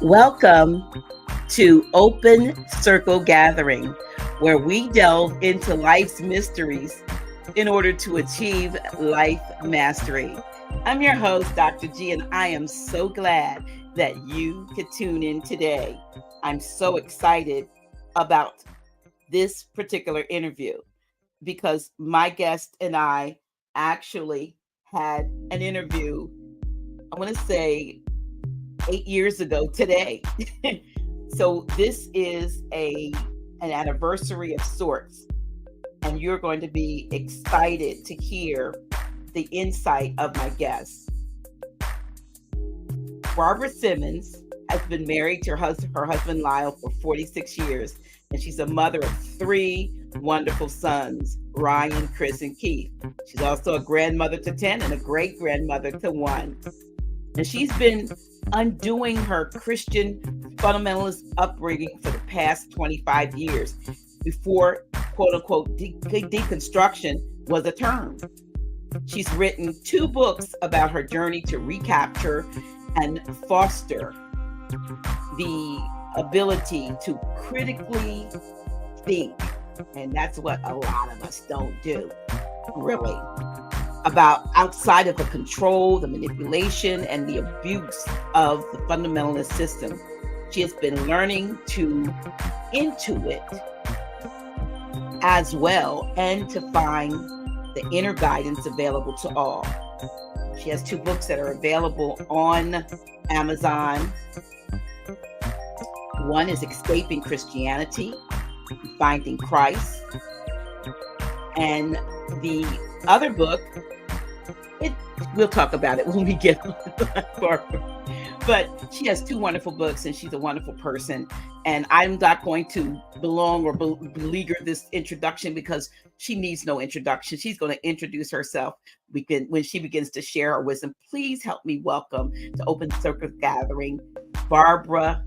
Welcome to Open Circle Gathering, where we delve into life's mysteries in order to achieve life mastery. I'm your host, Dr. G, and I am so glad that you could tune in today. I'm so excited about this particular interview because my guest and I actually had an interview, I want to say 8 years ago today. So this is an anniversary of sorts, and you're going to be excited to hear the insight of my guest. Barbara Symons has been married to her husband Lyle for 46 years, and she's a mother of 3 wonderful sons, Ryan, Chris, and Keith. She's also a grandmother to 10 and a great-grandmother to 1. And she's been undoing her Christian fundamentalist upbringing for the past 25 years before, quote unquote, deconstruction was a term. She's written 2 books about her journey to recapture and foster the ability to critically think. And that's what a lot of us don't do, really. About outside of the control, the manipulation, and the abuse of the fundamentalist system. She has been learning to intuit as well and to find the inner guidance available to all. She has 2 books that are available on Amazon. One is Escaping Christianity, Finding Christ. And the other book, we'll talk about it when we get on Barbara. But she has 2 wonderful books, and she's a wonderful person. And I'm not going to belong or beleaguer this introduction because she needs no introduction. She's going to introduce herself when she begins to share her wisdom. Please help me welcome to Open Circle Gathering, Barbara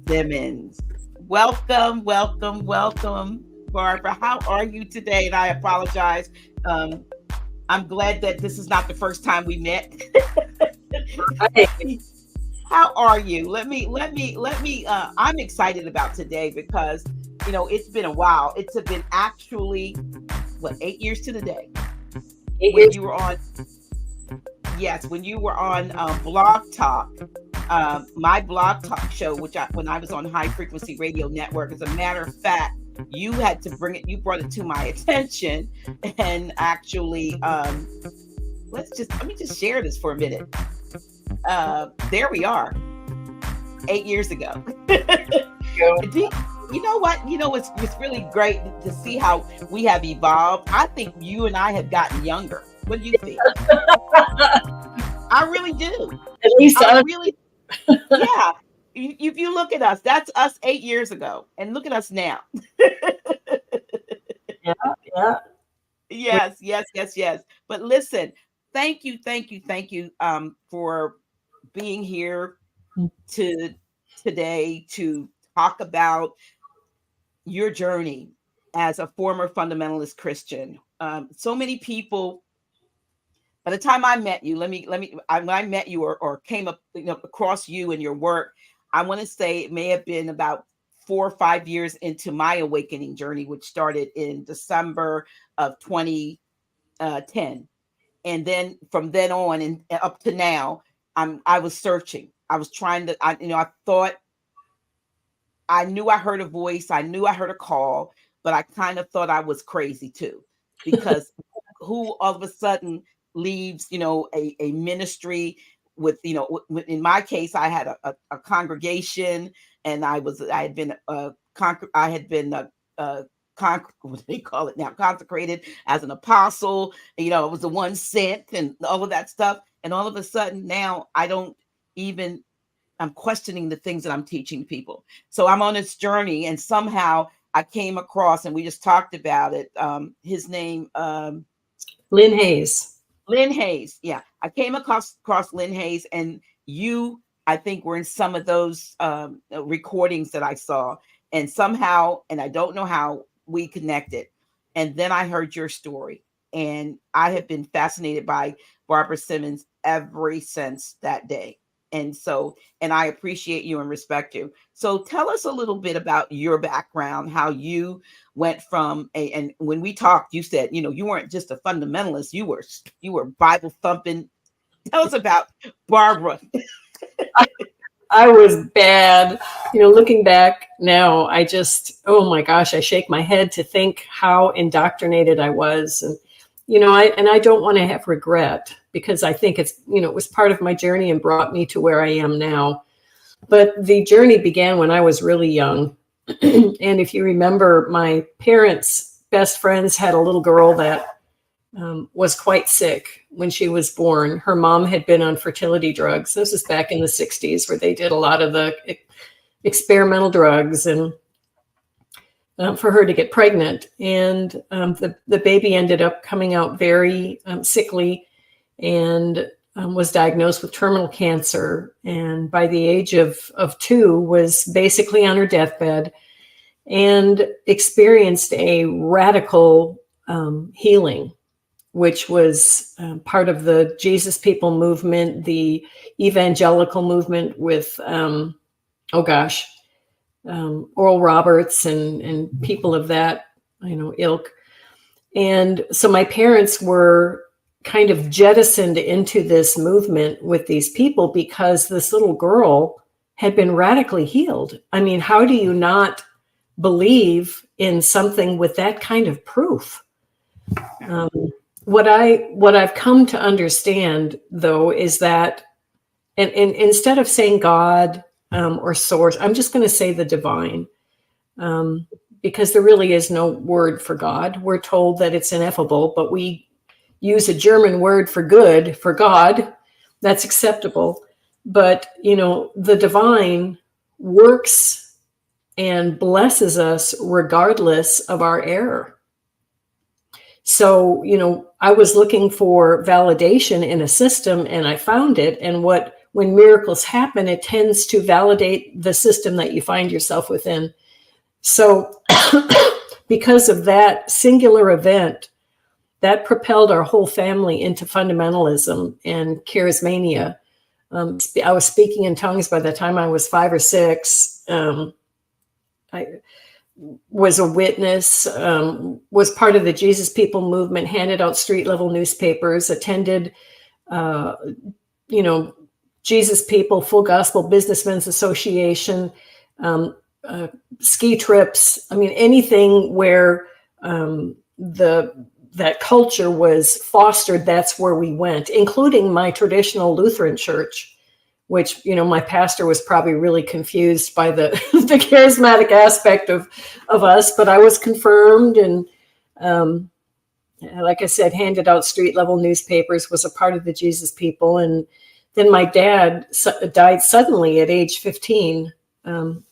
Symons. Welcome, welcome, welcome, Barbara. How are you today? And I apologize. I'm glad that this is not the first time we met. How are you? Let me, I'm excited about today because, it's been a while. It's been actually, 8 years to the day. When you were on, when you were on Blog Talk, my Blog Talk show, when I was on High Frequency Radio Network. As a matter of fact, you had to you brought it to my attention, and actually, let me just share this for a minute. There we are, 8 years ago. You know what? It's really great to see how we have evolved. I think you and I have gotten younger. What do you think? I really do. At least yeah. If you look at us, that's us 8 years ago, and look at us now. Yeah. Yes. But listen, thank you for being here today to talk about your journey as a former fundamentalist Christian. So many people, by the time I met you, when I met you or came up across you and your work, I want to say it may have been about 4 or 5 years into my awakening journey, which started in December of 2010. And then from then on and up to now, I was searching. I was trying to, I thought I knew I heard a voice. I knew I heard a call, but I kind of thought I was crazy too, because who all of a sudden leaves, a ministry with, in my case, I had a congregation, and I had been what do they call it now? Consecrated as an apostle. It was the one sent and all of that stuff. And all of a sudden now I'm questioning the things that I'm teaching people. So I'm on this journey, and somehow I came across, and we just talked about it. His name, Lynn Hayes. Lynn Hayes. Yeah. I came across Lynn Hayes, and I think were in some of those recordings that I saw, and somehow, and I don't know how we connected. And then I heard your story, and I have been fascinated by Barbara Symons ever since that day. And so, and I appreciate you and respect you. So tell us a little bit about your background, how you went from and when we talked, you said, you weren't just a fundamentalist, you were Bible thumping. Tell us about Barbara. I was bad. Looking back now, oh my gosh, I shake my head to think how indoctrinated I was. And, I don't want to have regret, because I think it's, it was part of my journey and brought me to where I am now. But the journey began when I was really young. And if you remember, my parents' best friends had a little girl that was quite sick when she was born. Her mom had been on fertility drugs. This was back in the 60s, where they did a lot of the experimental drugs, and for her to get pregnant. And the baby ended up coming out very sickly, and was diagnosed with terminal cancer. And by the age of 2, was basically on her deathbed, and experienced a radical healing, which was part of the Jesus People movement, the evangelical movement with, Oral Roberts and people of that, ilk. And so my parents were kind of jettisoned into this movement with these people, because this little girl had been radically healed. I mean, how do you not believe in something with that kind of proof? What I've come to understand, though, is that, and instead of saying God or source, I'm just going to say the divine, because there really is no word for God. We're told that it's ineffable, but we use a German word for good, for God. That's acceptable. But, the divine works and blesses us regardless of our error. So, I was looking for validation in a system, and I found it. And when miracles happen, it tends to validate the system that you find yourself within. So because of that singular event, that propelled our whole family into fundamentalism and charismania. I was speaking in tongues by the time I was 5 or 6. I was a witness, was part of the Jesus People movement, handed out street level newspapers, attended, Jesus People, Full Gospel Businessmen's Association, ski trips. I mean, anything where that culture was fostered, that's where we went, including my traditional Lutheran church, which, my pastor was probably really confused by the charismatic aspect of us, but I was confirmed, and like I said, handed out street level newspapers, was a part of the Jesus People. And then my dad died suddenly at age 15.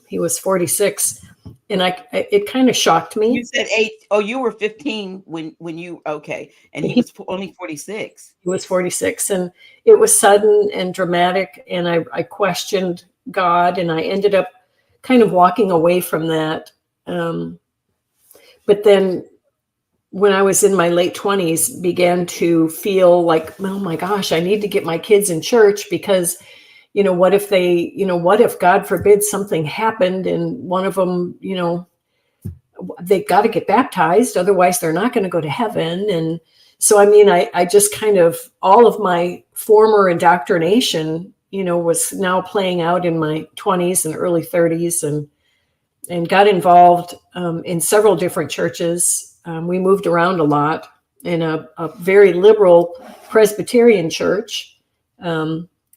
He was 46. And it kind of shocked me. You said 8. Oh, you were 15 when you, okay. And he was only 46. He was 46. And it was sudden and dramatic. And I questioned God, and I ended up kind of walking away from that. But then when I was in my late 20s, began to feel like, oh my gosh, I need to get my kids in church, because what if God forbid something happened and one of them, they got to get baptized, otherwise they're not going to go to heaven. And so, I just kind of, all of my former indoctrination, was now playing out in my 20s and early 30s, and got involved in several different churches. We moved around a lot in a very liberal Presbyterian church,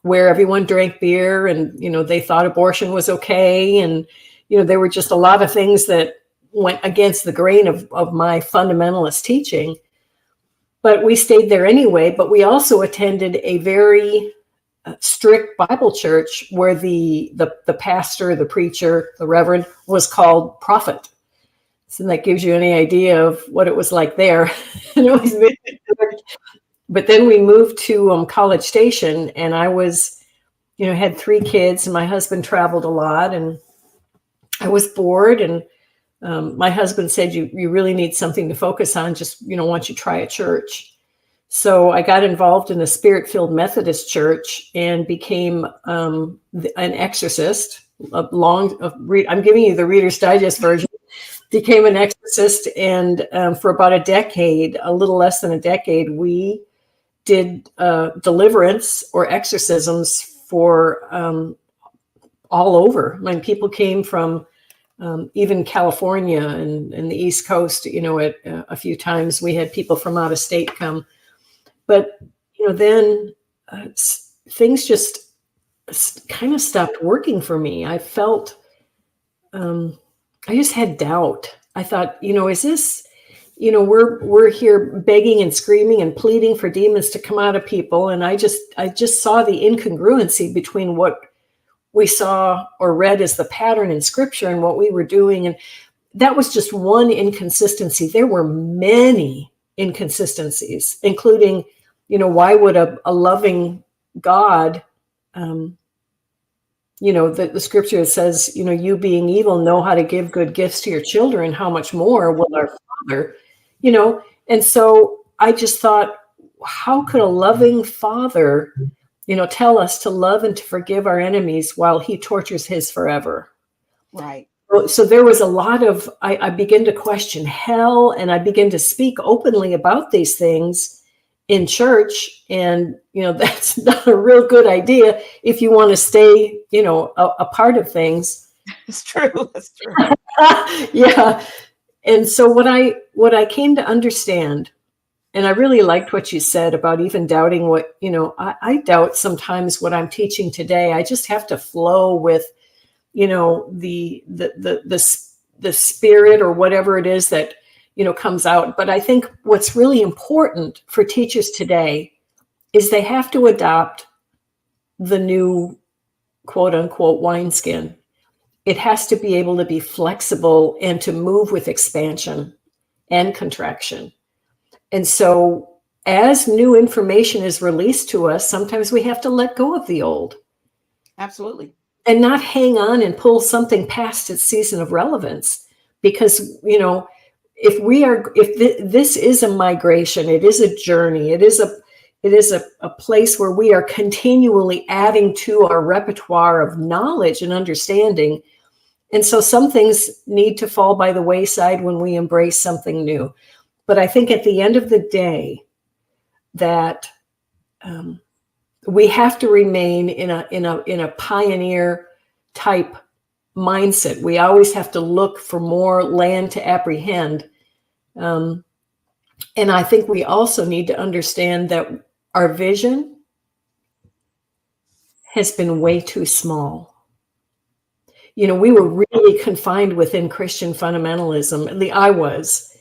where everyone drank beer, and, they thought abortion was okay. And, there were just a lot of things that went against the grain of my fundamentalist teaching, but we stayed there anyway. But we also attended a very strict Bible church where the pastor, the preacher, the reverend was called prophet. So that gives you any idea of what it was like there. And it was very But then we moved to College Station, and I was, had 3 kids, and my husband traveled a lot, and I was bored, and my husband said, you really need something to focus on. Just, why don't you try a church? So I got involved in a Spirit-filled Methodist church and became an exorcist. I'm giving you the Reader's Digest version. Became an exorcist, and for about a little less than a decade, we did deliverance or exorcisms for all over. I mean, people came from even California and the East Coast. At a few times we had people from out of state come. But then things just kind of stopped working for me. I felt I just had doubt. I thought, is this, we're here begging and screaming and pleading for demons to come out of people, and I just saw the incongruency between what we saw or read as the pattern in Scripture and what we were doing, and that was just one inconsistency. There were many inconsistencies, including, why would a loving God, the Scripture says, you being evil know how to give good gifts to your children. How much more will our Father, And so I just thought, how could a loving Father, tell us to love and to forgive our enemies while he tortures his forever? Right. So there was a lot of, I began to question hell, and I began to speak openly about these things in church. And, that's not a real good idea if you want to stay, a part of things. It's true. That's true. Yeah. And so what I came to understand, and I really liked what you said about even doubting what, I doubt sometimes what I'm teaching today. I just have to flow with, the spirit or whatever it is that, comes out. But I think what's really important for teachers today is they have to adopt the new quote unquote wineskin. It has to be able to be flexible and to move with expansion and contraction. And so as new information is released to us, sometimes we have to let go of the old. Absolutely. And not hang on and pull something past its season of relevance. Because, if this is a migration, it is a journey, it is a place where we are continually adding to our repertoire of knowledge and understanding. And so some things need to fall by the wayside when we embrace something new. But I think at the end of the day, that we have to remain in a pioneer type mindset. We always have to look for more land to apprehend. And I think we also need to understand that our vision has been way too small. We were really confined within Christian fundamentalism. At least I was.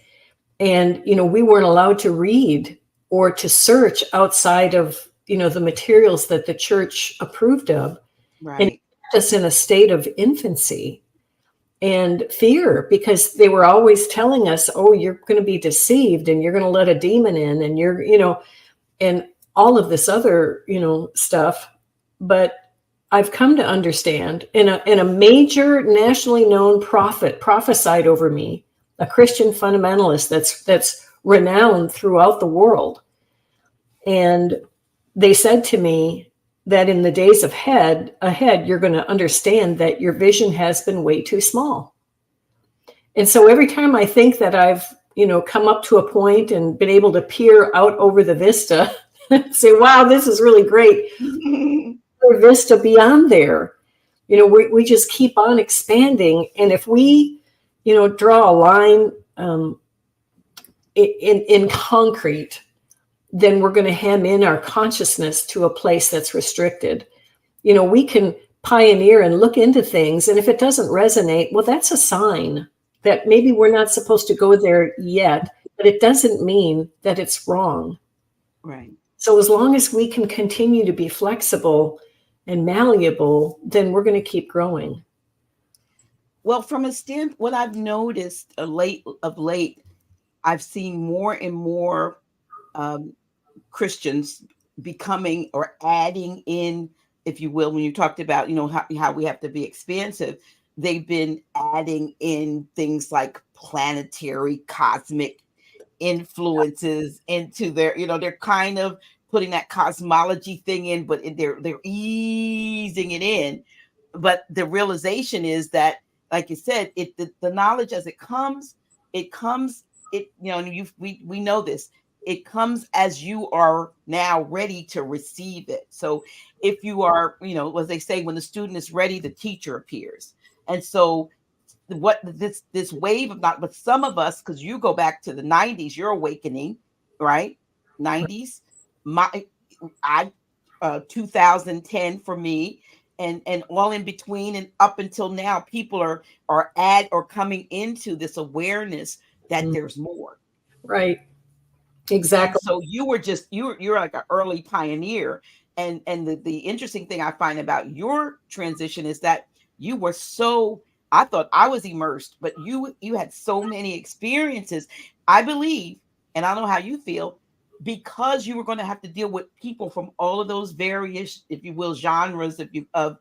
And, we weren't allowed to read or to search outside of, the materials that the church approved of. Right. And it kept us in a state of infancy and fear, because they were always telling us, oh, you're going to be deceived and you're going to let a demon in, and you're, and all of this other, stuff. But I've come to understand, and a major nationally known prophet prophesied over me, a Christian fundamentalist that's renowned throughout the world. And they said to me that in the days ahead, you're going to understand that your vision has been way too small. And so every time I think that I've, come up to a point and been able to peer out over the vista and say, wow, this is really great. Vista beyond there, we just keep on expanding. And if we, draw a line in concrete, then we're going to hem in our consciousness to a place that's restricted. We can pioneer and look into things, and if it doesn't resonate, well, that's a sign that maybe we're not supposed to go there yet, but it doesn't mean that it's wrong. Right. So as long as we can continue to be flexible and malleable, then we're going to keep growing. Well, from what I've noticed of late, I've seen more and more Christians becoming or adding in, if you will, when you talked about, how we have to be expansive, they've been adding in things like planetary, cosmic influences into their, they're kind of putting that cosmology thing in, but they're easing it in. But the realization is that, like you said, the knowledge as it comes, and we know this, it comes as you are now ready to receive it. So if you are, as they say, when the student is ready, the teacher appears. And so what this wave of, not, but some of us, because you go back to the 90s, you're awakening, right? 90s, I 2010 for me, and all in between and up until now, people are coming into this awareness that there's more. Right. Exactly. And so you're like an early pioneer. And the interesting thing I find about your transition is that you were I thought I was immersed, but you had so many experiences, I believe, and I don't know how you feel, because you were going to have to deal with people from all of those various, if you will, genres of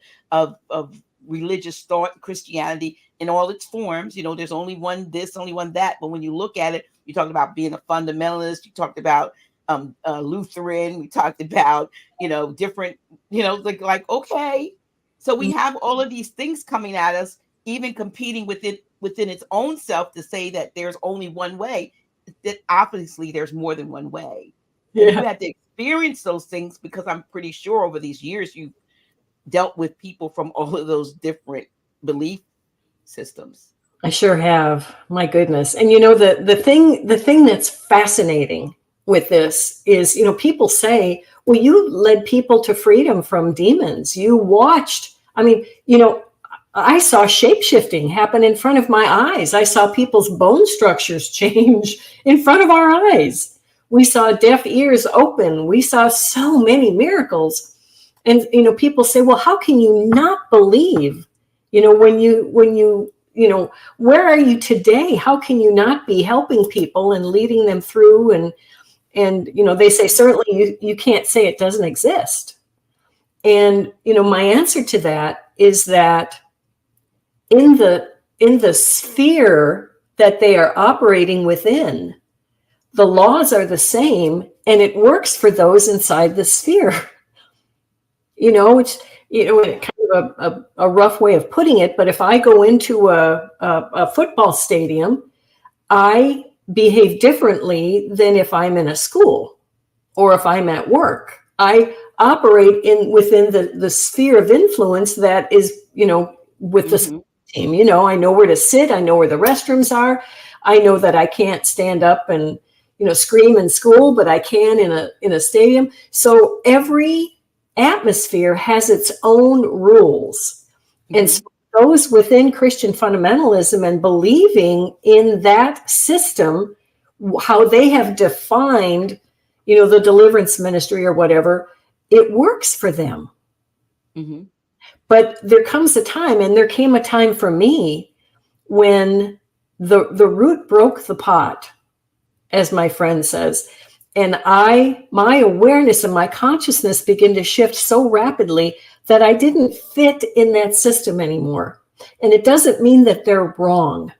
religious thought, Christianity in all its forms. There's only one this, only one that. But when you look at it, you talked about being a fundamentalist. You talked about Lutheran. We talked about different, like okay. So we have all of these things coming at us, even competing within its own self, to say that there's only one way. That obviously there's more than one way. Yeah. You had to experience those things, because I'm pretty sure over these years you've dealt with people from all of those different belief systems. I sure have. My goodness. And the thing that's fascinating with this is, people say, well, you led people to freedom from demons. You watched, I saw shape-shifting happen in front of my eyes. I saw people's bone structures change in front of our eyes. We saw deaf ears open. We saw so many miracles. And, people say, well, how can you not believe, when you where are you today? How can you not be helping people and leading them through? And they say, certainly you can't say it doesn't exist. And, my answer to that is that in the sphere that they are operating within, the laws are the same, and it works for those inside the sphere. Which, kind of a rough way of putting it, but if I go into a football stadium, I behave differently than if I'm in a school or if I'm at work. I operate within the sphere of influence that is, with the team. I know where to sit. I know where the restrooms are. I know that I can't stand up and, scream in school, but I can in a stadium. So every atmosphere has its own rules. And so those within Christian fundamentalism and believing in that system, how they have defined, the deliverance ministry or whatever, it works for them. Mm-hmm. But there comes a time, and there came a time for me, when the root broke the pot, as my friend says. And my awareness and my consciousness began to shift so rapidly that I didn't fit in that system anymore. And it doesn't mean that they're wrong.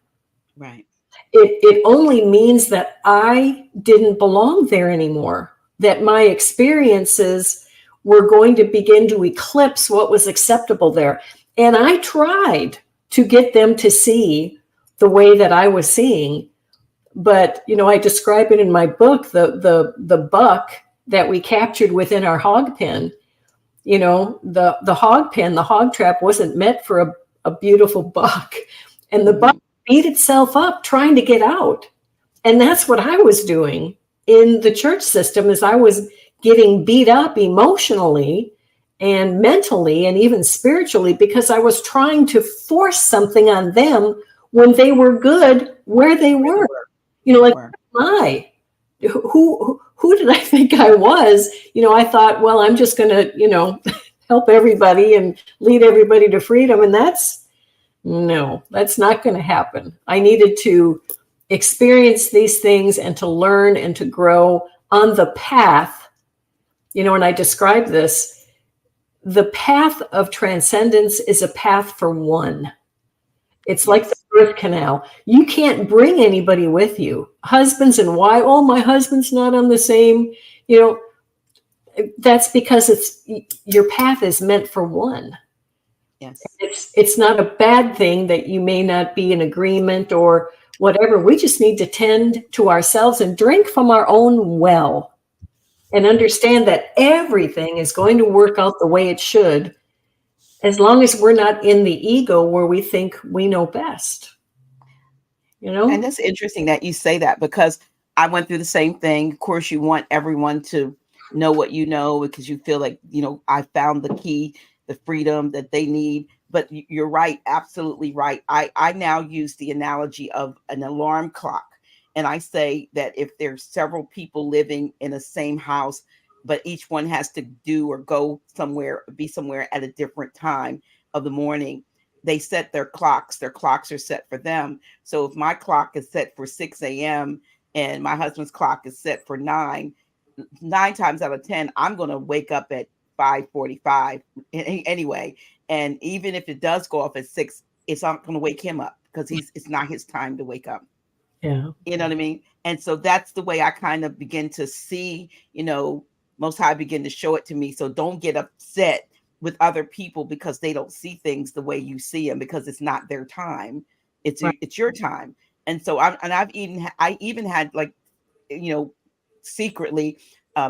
Right. It only means that I didn't belong there anymore, that my experiences were going to begin to eclipse what was acceptable there. And I tried to get them to see the way that I was seeing. But, I describe it in my book, the buck that we captured within our hog pen. The hog pen, the hog trap wasn't meant for a beautiful buck. And the buck beat itself up trying to get out. And that's what I was doing in the church system, is I was getting beat up emotionally and mentally and even spiritually, because I was trying to force something on them when they were good where they were. Who did I think I was? I thought, well, I'm just going to, help everybody and lead everybody to freedom. And that's not going to happen. I needed to experience these things and to learn and to grow on the path. And I describe this, the path of transcendence is a path for one. It's like the Yes. birth canal. You can't bring anybody with you. Husbands and wives, oh, my husband's not on the same, you know, that's because it's your path is meant for one. Yes. It's not a bad thing that you may not be in agreement or whatever. We just need to tend to ourselves and drink from our own well and understand that everything is going to work out the way it should, as long as we're not in the ego where we think we know best, you And know? that's interesting that you say that, because I went through the same thing. Of course, you want everyone to know what you know, because you feel like, I found the key, the freedom that they need. But you're right, absolutely right. I now use the analogy of an alarm clock. And I say that if there's several people living in the same house, but each one has to do or go somewhere, be somewhere at a different time of the morning, they set their clocks. Their clocks are set for them. So if my clock is set for 6 a.m. and my husband's clock is set for 9 times out of 10, I'm going to wake up at 5:45 anyway. And even if it does go off at 6, it's not going to wake him up, because it's not his time to wake up. Yeah. You know what I mean? And so that's the way I kind of begin to see, Most High begin to show it to me. So don't get upset with other people because they don't see things the way you see them, because it's not their time. Right. It's your time. And so I even had, like, you know, secretly,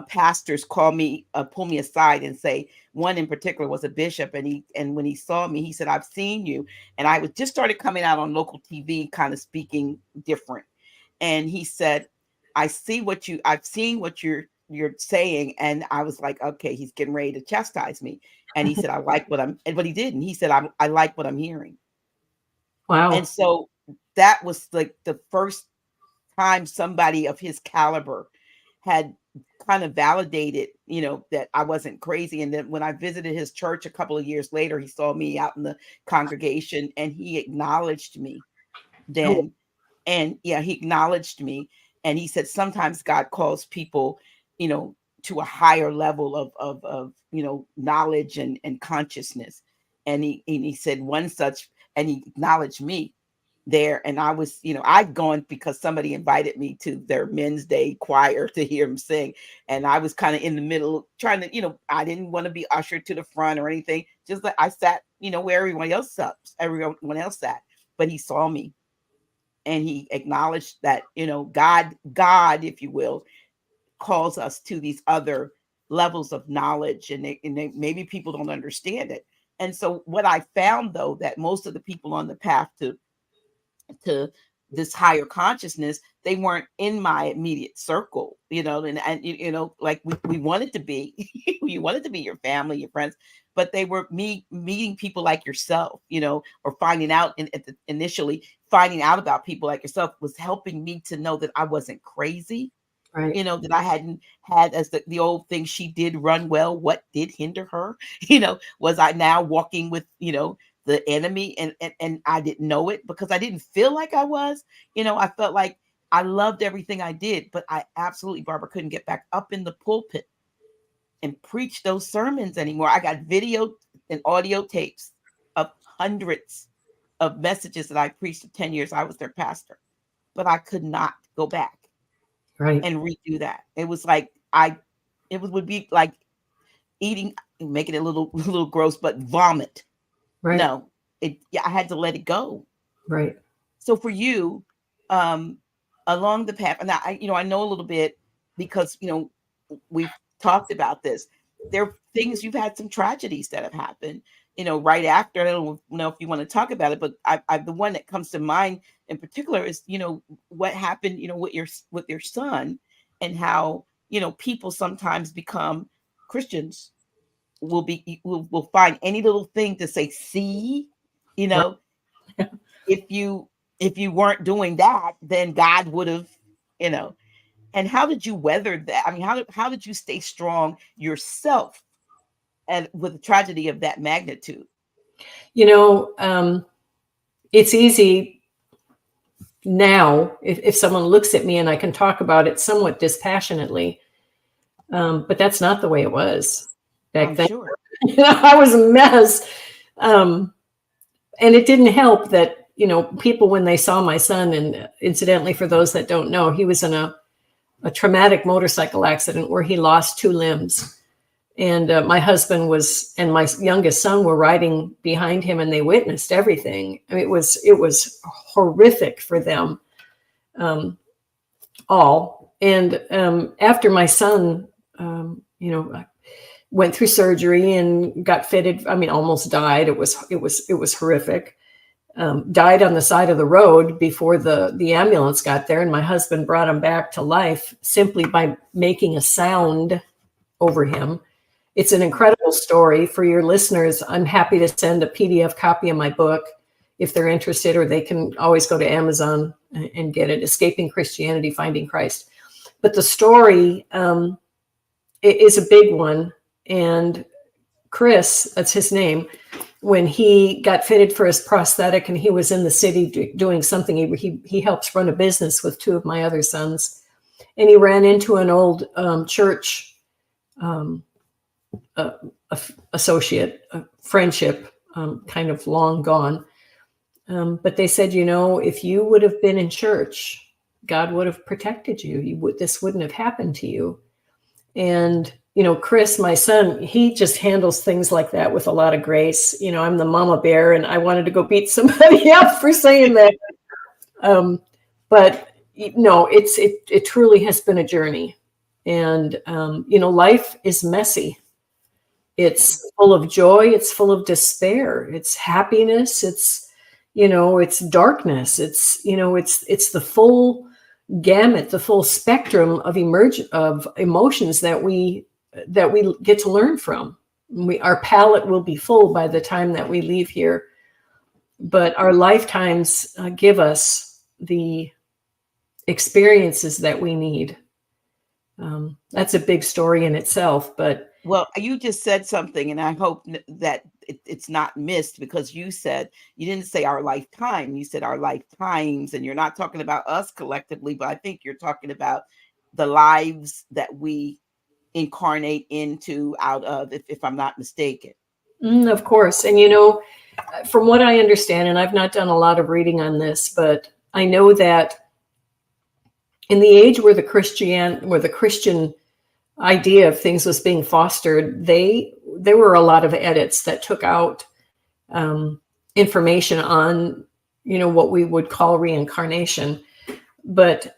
pastors call me, pull me aside and say, one in particular was a bishop, and when he saw me, he said, "I've seen you," and I was just started coming out on local TV, kind of speaking different, and he said, I've seen what you're saying," and I was like, okay, he's getting ready to chastise me, and he said, "I like what I'm," but he didn't. He said, I like what I'm hearing," and Wow. so that was like the first time somebody of his caliber had kind of validated, that I wasn't crazy. And then when I visited his church a couple of years later, he saw me out in the congregation and he acknowledged me Oh, then. And yeah, he acknowledged me. And he said, sometimes God calls people, you know, to a higher level of knowledge and consciousness. And he said one such, and he acknowledged me there. And I was, I'd gone because somebody invited me to their men's day choir to hear him sing. And I was kind of in the middle trying to, I didn't want to be ushered to the front or anything. Just like I sat, where everyone else sat. But he saw me and he acknowledged that, God, if you will, calls us to these other levels of knowledge, maybe people don't understand it. And so what I found, though, that most of the people on the path to this higher consciousness, they weren't in my immediate circle, and like we wanted to be, you wanted to be your family, your friends, but they were meeting people like yourself, or finding out initially finding out about people like yourself was helping me to know that I wasn't crazy, right. that I hadn't had, as the old thing, she did run well. What did hinder her? Was I now walking with, the enemy, and I didn't know it because I didn't feel like I was, I felt like I loved everything I did, but I absolutely, Barbara, couldn't get back up in the pulpit and preach those sermons anymore. I got video and audio tapes of hundreds of messages that I preached for 10 years. I was their pastor, but I could not go back Right. and redo that. It was like would be like eating, making it a little little gross, but vomit. Right. No, I had to let it go. Right. So for you, um, along the path, and I know a little bit because we've talked about this. There are things, you've had some tragedies that have happened, right after. I don't know if you want to talk about it, but the one that comes to mind in particular is, what happened, with your son, and how, people sometimes become Christians, will find any little thing to say, see, you Right. know, if you weren't doing that, then God would have, you know. And how did you weather that? I mean, how did you stay strong yourself and with a tragedy of that magnitude? You know, it's easy now if someone looks at me and I can talk about it somewhat dispassionately. But that's not the way it was back I'm then. sure. I was a mess. And it didn't help that people, when they saw my son, and incidentally, for those that don't know, he was in a traumatic motorcycle accident where he lost 2 limbs. And my husband and my youngest son were riding behind him, and they witnessed everything. I mean, it was horrific for them all. And after my son, went through surgery and got fitted, almost died. It was horrific. Died on the side of the road before the ambulance got there, and my husband brought him back to life simply by making a sound over him. It's an incredible story. For your listeners, I'm happy to send a PDF copy of my book if they're interested, or they can always go to Amazon and get it, Escaping Christianity, Finding Christ. But the story is a big one. And Chris, that's his name, when he got fitted for his prosthetic and he was in the city doing something, he helps run a business with 2 of my other sons. And he ran into an old church associate, friendship, kind of long gone. But they said, if you would have been in church, God would have protected you. This wouldn't have happened to you. And, Chris, my son, he just handles things like that with a lot of grace. I'm the mama bear, and I wanted to go beat somebody up for saying that. But no, it truly has been a journey. And, life is messy. It's full of joy. It's full of despair. It's happiness. It's darkness. It's the full gamut, the full spectrum of emotions that we get to learn from. Our palate will be full by the time that we leave here, but our lifetimes give us the experiences that we need. That's a big story in itself, but well, you just said something, and I hope that it's not missed, because you didn't say our lifetime, you said our lifetimes, and you're not talking about us collectively, but I think you're talking about the lives that we incarnate into, out of, if I'm not mistaken. Of course. And, from what I understand, and I've not done a lot of reading on this, but I know that in the age where the Christian idea of things was being fostered, there were a lot of edits that took out information on, what we would call reincarnation. But,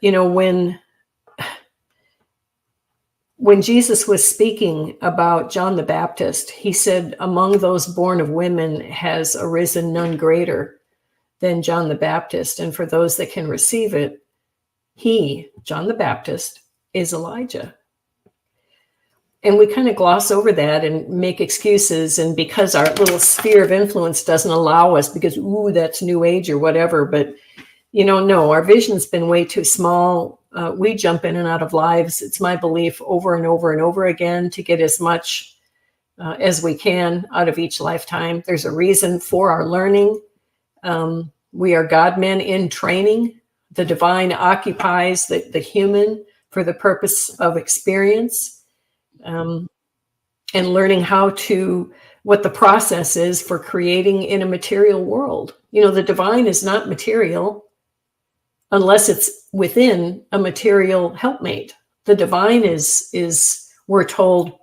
when Jesus was speaking about John the Baptist, he said, among those born of women has arisen none greater than John the Baptist. And for those that can receive it, he, John the Baptist, is Elijah. And we kind of gloss over that and make excuses. And because our little sphere of influence doesn't allow us, because, that's New Age or whatever. But, no, our vision's been way too small. We jump in and out of lives. It's my belief over and over and over again to get as much as we can out of each lifetime. There's a reason for our learning. We are God men in training. The divine occupies the human for the purpose of experience. And learning what the process is for creating in a material world. The divine is not material unless it's within a material helpmate. The divine is we're told,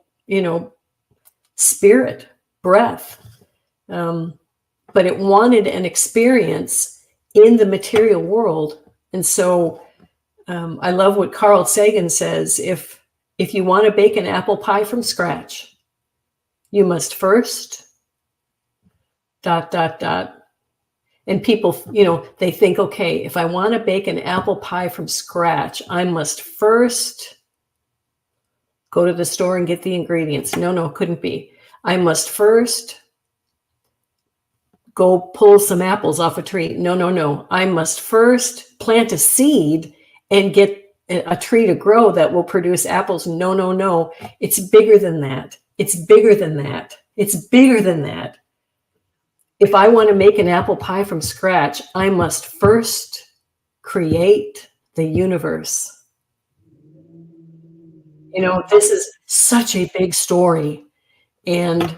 spirit, breath. But it wanted an experience in the material world. And so I love what Carl Sagan says, if you want to bake an apple pie from scratch, you must first ... And people, they think, okay, if I want to bake an apple pie from scratch, I must first go to the store and get the ingredients. No, couldn't be. I must first go pull some apples off a tree. No. I must first plant a seed and get a tree to grow that will produce apples. No. It's bigger than that. It's bigger than that. It's bigger than that. If I want to make an apple pie from scratch, I must first create the universe. This is such a big story. And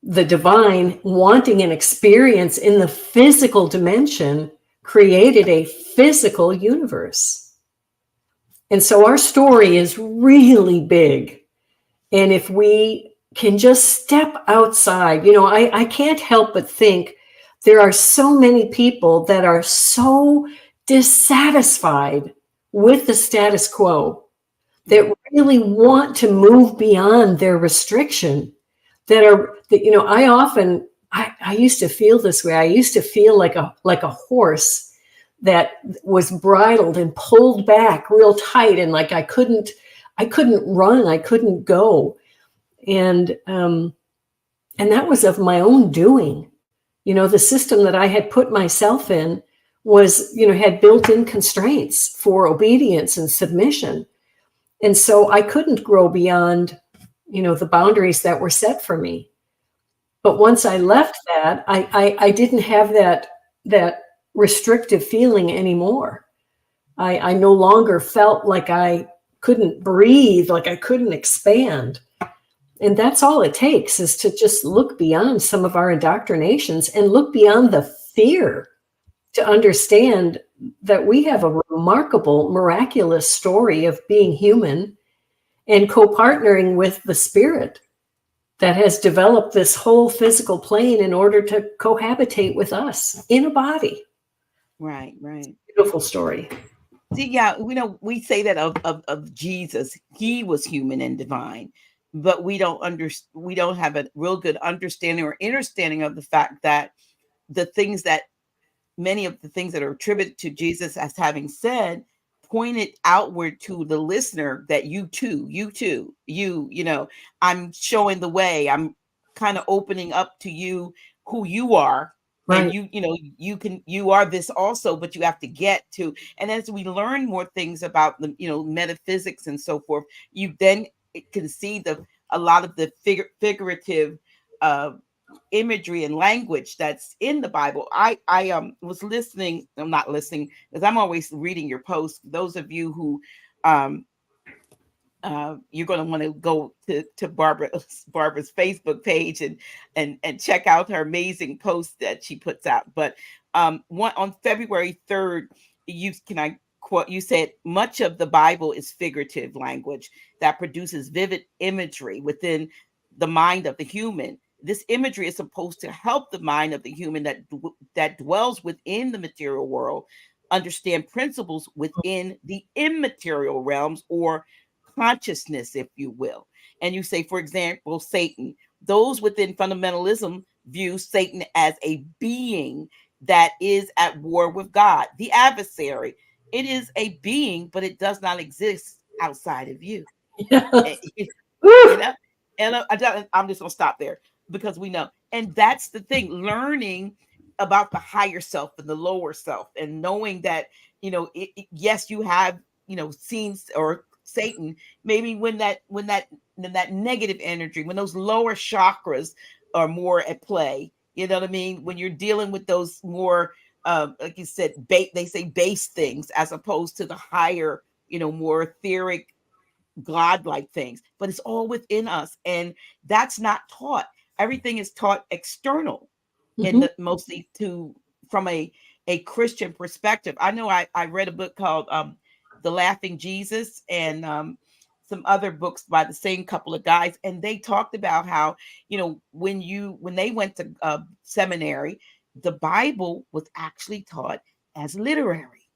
the divine wanting an experience in the physical dimension created a physical universe. And so our story is really big. And if we can just step outside, I can't help but think there are so many people that are so dissatisfied with the status quo that really want to move beyond their restriction, I used to feel this way. I used to feel like a horse that was bridled and pulled back real tight, and like I couldn't run, I couldn't go. And that was of my own doing. The system that I had put myself in was, had built-in constraints for obedience and submission. And so I couldn't grow beyond, the boundaries that were set for me. But once I left that, I didn't have that restrictive feeling anymore. I no longer felt like I couldn't breathe, like I couldn't expand. And that's all it takes, is to just look beyond some of our indoctrinations and look beyond the fear to understand that we have a remarkable, miraculous story of being human and co-partnering with the spirit that has developed this whole physical plane in order to cohabitate with us in a body. Right. Beautiful story. See, yeah, we say that of Jesus, he was human and divine, but we don't have a real good understanding or understanding of the fact that many of the things that are attributed to Jesus as having said pointed outward to the listener, that you too, I'm showing the way. I'm kind of opening up to you who you are. Right. And you are this also, but you have to get to, and as we learn more things about the, metaphysics and so forth, you then can see a lot of the figurative imagery and language that's in the Bible. I was listening. I'm not listening because I'm always reading your posts. Those of you who you're going to want to go to Barbara's Facebook page and check out her amazing posts that she puts out. But on February 3rd, you said much of the Bible is figurative language that produces vivid imagery within the mind of the human. This imagery is supposed to help the mind of the human that dwells within the material world understand principles within the immaterial realms, or consciousness, if you will. And you say, for example, Satan. Those within fundamentalism view Satan as a being that is at war with God, the adversary. It is a being, but it does not exist outside of you. Yeah. And I'm just going to stop there, because we know. And that's the thing, learning about the higher self and the lower self, and knowing that, yes, you have, seen, or Satan, maybe when that negative energy, when those lower chakras are more at play, you know what I mean? When you're dealing with those more, like you said, they say base things, as opposed to the higher, more etheric, godlike things, but it's all within us, and that's not taught. Everything is taught external, and mostly from a Christian perspective. I know I read a book called The Laughing Jesus, and some other books by the same couple of guys, and they talked about how, when they went to seminary, the Bible was actually taught as literary,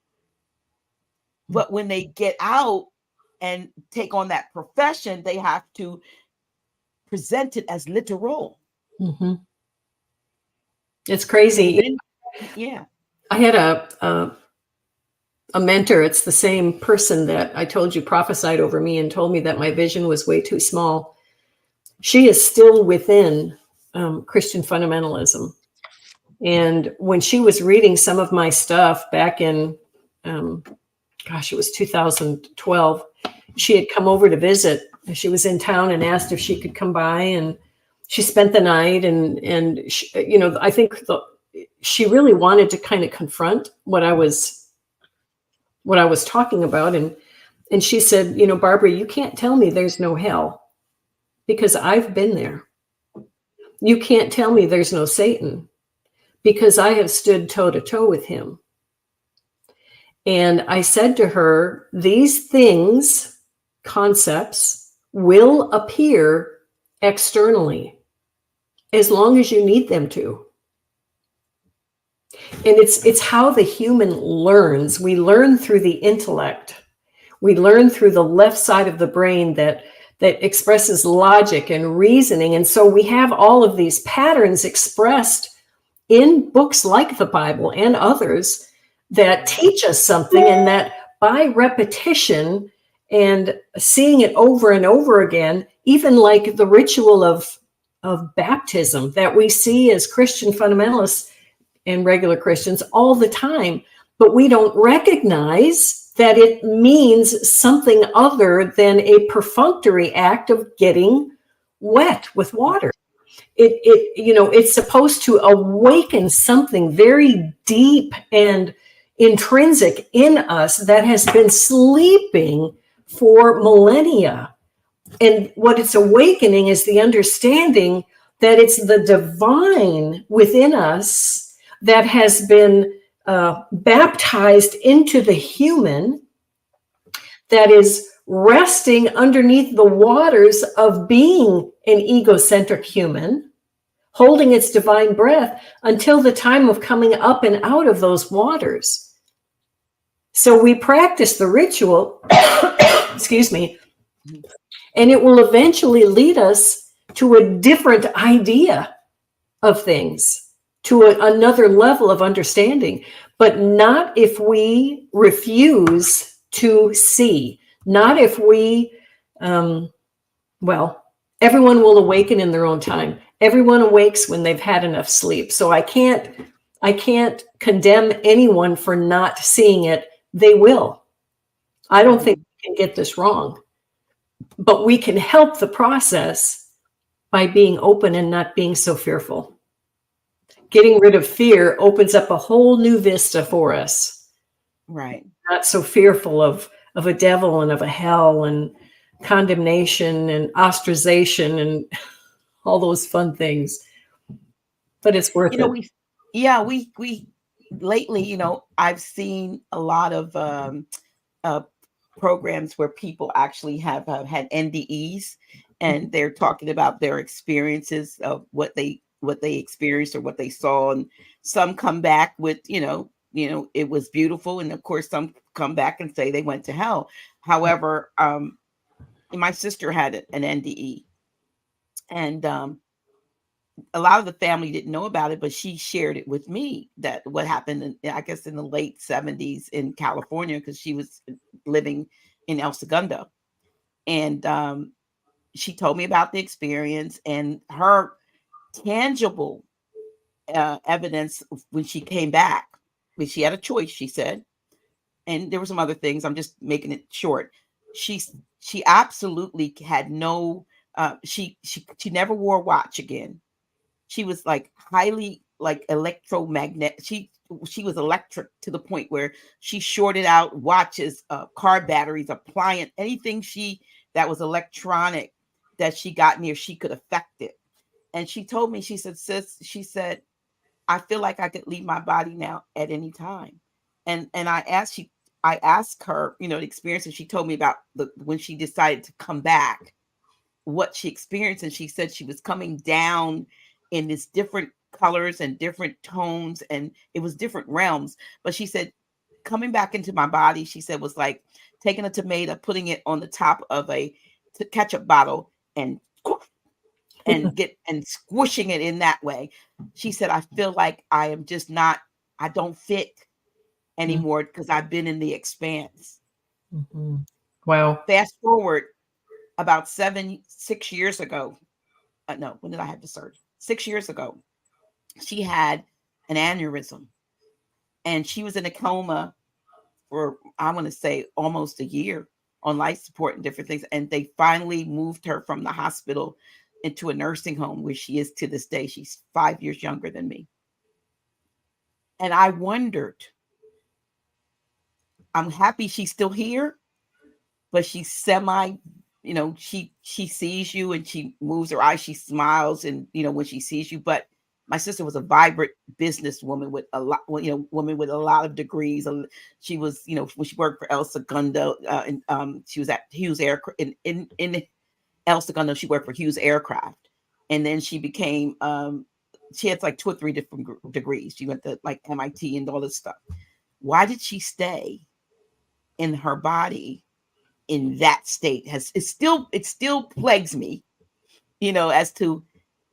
but when they get out and take on that profession, they have to present it as literal. Mm-hmm. It's crazy. Then, yeah. I had a mentor. It's the same person that I told you prophesied over me and told me that my vision was way too small. She is still within Christian fundamentalism. And when she was reading some of my stuff back in, it was 2012, she had come over to visit. She was in town and asked if she could come by, and she spent the night. And she, I think she really wanted to kind of confront what I was talking about. And she said, Barbara, you can't tell me there's no hell, because I've been there. You can't tell me there's no Satan, because I have stood toe to toe with him. And I said to her, these things, concepts, will appear externally as long as you need them to. And it's how the human learns. We learn through the intellect. We learn through the left side of the brain that expresses logic and reasoning. And so we have all of these patterns expressed in books like the Bible and others that teach us something, and that by repetition and seeing it over and over again, even like the ritual of baptism that we see as Christian fundamentalists and regular Christians all the time, but we don't recognize that it means something other than a perfunctory act of getting wet with water. It's supposed to awaken something very deep and intrinsic in us that has been sleeping for millennia. And what it's awakening is the understanding that it's the divine within us that has been baptized into the human, that is resting underneath the waters of being an egocentric human, holding its divine breath until the time of coming up and out of those waters. So we practice the ritual, excuse me, and it will eventually lead us to a different idea of things, to another level of understanding, but not if we refuse to see, not if we, everyone will awaken in their own time. Everyone awakes when they've had enough sleep. So I can't condemn anyone for not seeing it. They will. I don't think we can get this wrong, but we can help the process by being open and not being so fearful. Getting rid of fear opens up a whole new vista for us. Right. Not so fearful of a devil and of a hell and condemnation and ostracization and all those fun things. But it's worth it. We lately, I've seen a lot of programs where people actually have had NDEs, and they're talking about their experiences of what they experienced or what they saw, and some come back with it was beautiful, and of course some come back and say they went to hell. However, my sister had an NDE, and a lot of the family didn't know about it, but she shared it with me, that what happened I guess in the late 70s in California, because she was living in El Segundo. And she told me about the experience and her tangible evidence when she came back. When she had a choice, she said, and there were some other things, I'm just making it short. She absolutely had no she never wore a watch again. She was like highly like electromagnetic. She was electric to the point where she shorted out watches, car batteries, appliance, anything that was electronic that she got near, she could affect it. And she told me, she said, sis, she said, I feel like I could leave my body now at any time. And I asked her, the experience, and she told me about when she decided to come back, what she experienced. And she said she was coming down in this different colors and different tones, and it was different realms. But she said coming back into my body, she said, was like taking a tomato, putting it on the top of a ketchup bottle and squishing it in that way. She said, I feel like I am just not, I don't fit anymore because I've been in the expanse. Mm-hmm. Wow. Fast forward about 6 years ago. No, when did I have the surgery? 6 years ago, she had an aneurysm, and she was in a coma for, I want to say, almost a year on life support and different things. And they finally moved her from the hospital into a nursing home where she is to this day. She's 5 years younger than me. And I wondered, I'm happy she's still here, but she's semi, she sees you and she moves her eyes, she smiles, and when she sees you, but My sister was a vibrant businesswoman with a lot, woman with a lot of degrees. She was, when she worked for El Segundo, and she was at Hughes Aircraft in El Segundo. She worked for Hughes Aircraft, and then she became, she had like 2 or 3 different degrees. She went to like MIT and all this stuff. Why did she stay in her body in that state? It still plagues me, as to,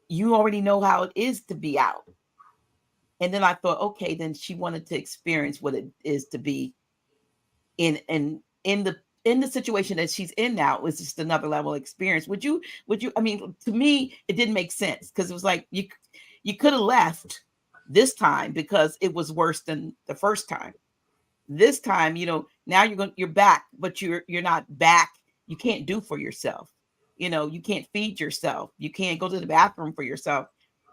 you already know how it is to be out. And then I thought, okay, then she wanted to experience what it is to be in the situation that she's in now. It was just another level of experience. Would you, I mean, to me, it didn't make sense, because it was like, you could have left this time because it was worse than the first time. This time, now you're back, but you're not back. You can't do for yourself. You can't feed yourself. You can't go to the bathroom for yourself.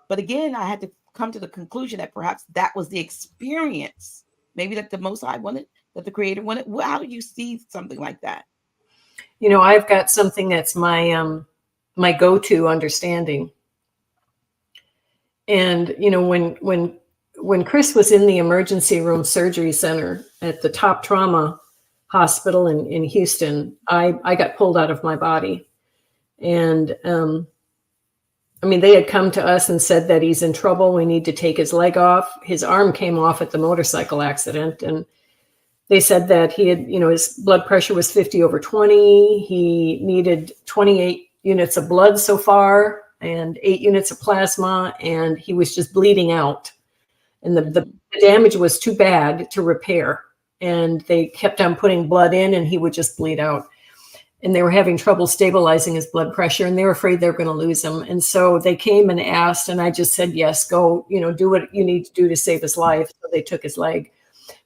But again, I had to come to the conclusion that perhaps that was the experience, maybe that the Most High wanted, that the Creator wanted. How do you see something like that? I've got something that's my my go-to understanding. And when Chris was in the emergency room surgery center at the top trauma hospital in Houston, I got pulled out of my body. And they had come to us and said that he's in trouble. We need to take his leg off. His arm came off at the motorcycle accident. And they said that he had, his blood pressure was 50/20. He needed 28 units of blood so far and 8 units of plasma. And he was just bleeding out. And the damage was too bad to repair. And they kept on putting blood in, and he would just bleed out. And they were having trouble stabilizing his blood pressure, and they were afraid they were going to lose him. And so they came and asked, and I just said, yes, go, do what you need to do to save his life. So they took his leg.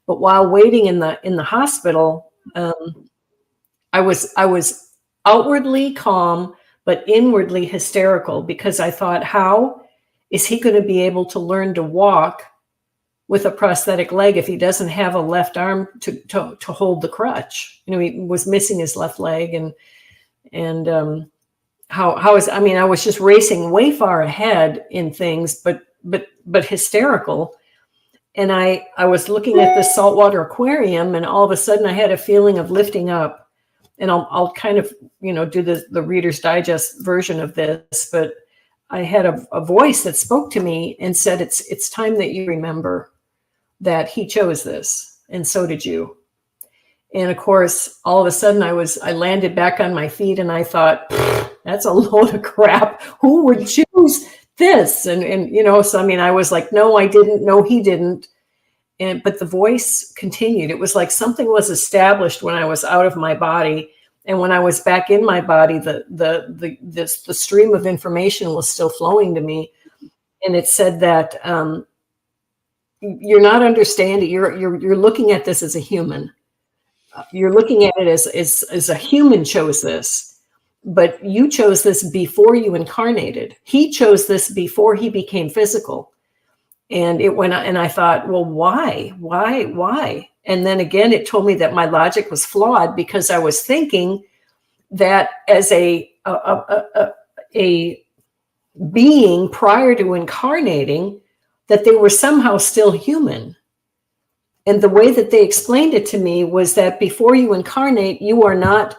But while waiting in the hospital, I was outwardly calm, but inwardly hysterical, because I thought, how is he going to be able to learn to walk with a prosthetic leg if he doesn't have a left arm to hold the crutch? He was missing his left leg, and I was just racing way far ahead in things, but hysterical. And I was looking at the saltwater aquarium, and all of a sudden I had a feeling of lifting up. And I'll kind of, do the Reader's Digest version of this, but I had a voice that spoke to me and said, it's time that you remember that he chose this, and so did you. And of course, all of a sudden I landed back on my feet, and I thought, that's a load of crap. Who would choose this? And so I was like, no, I didn't. No, he didn't. But the voice continued. It was like something was established when I was out of my body, and when I was back in my body, the stream of information was still flowing to me, and it said that you're not understanding. You're looking at this as a human. You're looking at it as a human chose this, but you chose this before you incarnated. He chose this before he became physical. And it went, and I thought, well, why? And then again, it told me that my logic was flawed, because I was thinking that as a being prior to incarnating, that they were somehow still human. And the way that they explained it to me was that before you incarnate, you are not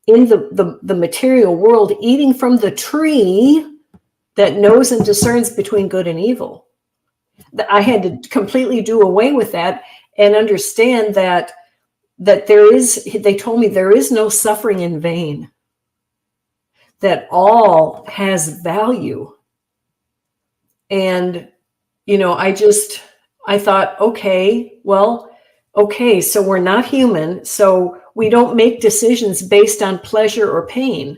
in the material world eating from the tree that knows and discerns between good and evil. I had to completely do away with that and understand that they told me there is no suffering in vain, that all has value. And, I thought, okay, so we're not human. So we don't make decisions based on pleasure or pain,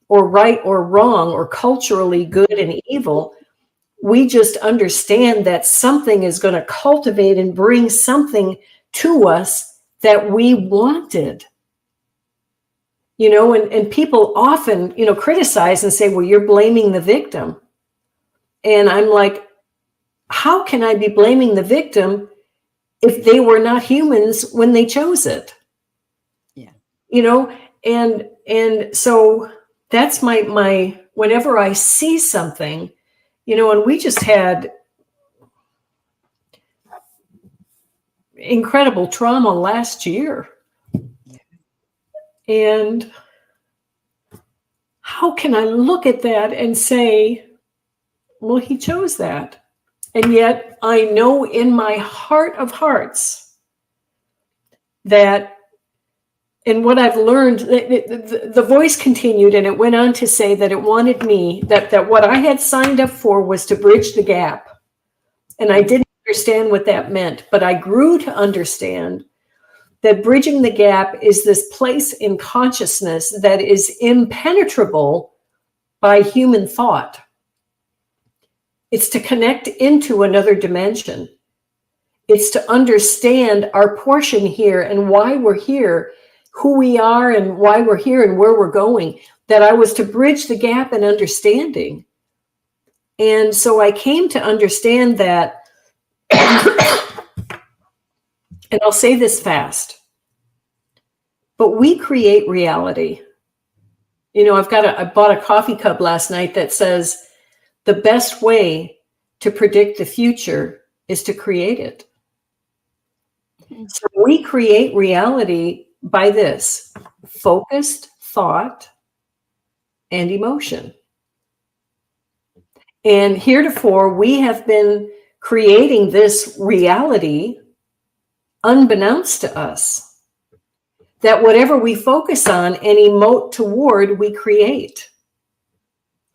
or right or wrong, or culturally good and evil. We just understand that something is going to cultivate and bring something to us that we wanted. And people often, criticize and say, well, you're blaming the victim. And I'm like, how can I be blaming the victim if they were not humans when they chose it? Yeah. And so that's my whenever I see something, and we just had incredible trauma last year. And how can I look at that and say, well, he chose that? And yet I know in my heart of hearts that, and what I've learned, the voice continued, and it went on to say that it wanted me, that what I had signed up for was to bridge the gap. And I didn't understand what that meant, but I grew to understand that bridging the gap is this place in consciousness that is impenetrable by human thought. It's to connect into another dimension. It's to understand our portion here and why we're here, who we are and why we're here and where we're going. That I was to bridge the gap in understanding. And so I came to understand that, and I'll say this fast, but we create reality. I bought a coffee cup last night that says, the best way to predict the future is to create it. So we create reality by this: focused thought and emotion. And heretofore, we have been creating this reality unbeknownst to us, that whatever we focus on and emote toward, we create.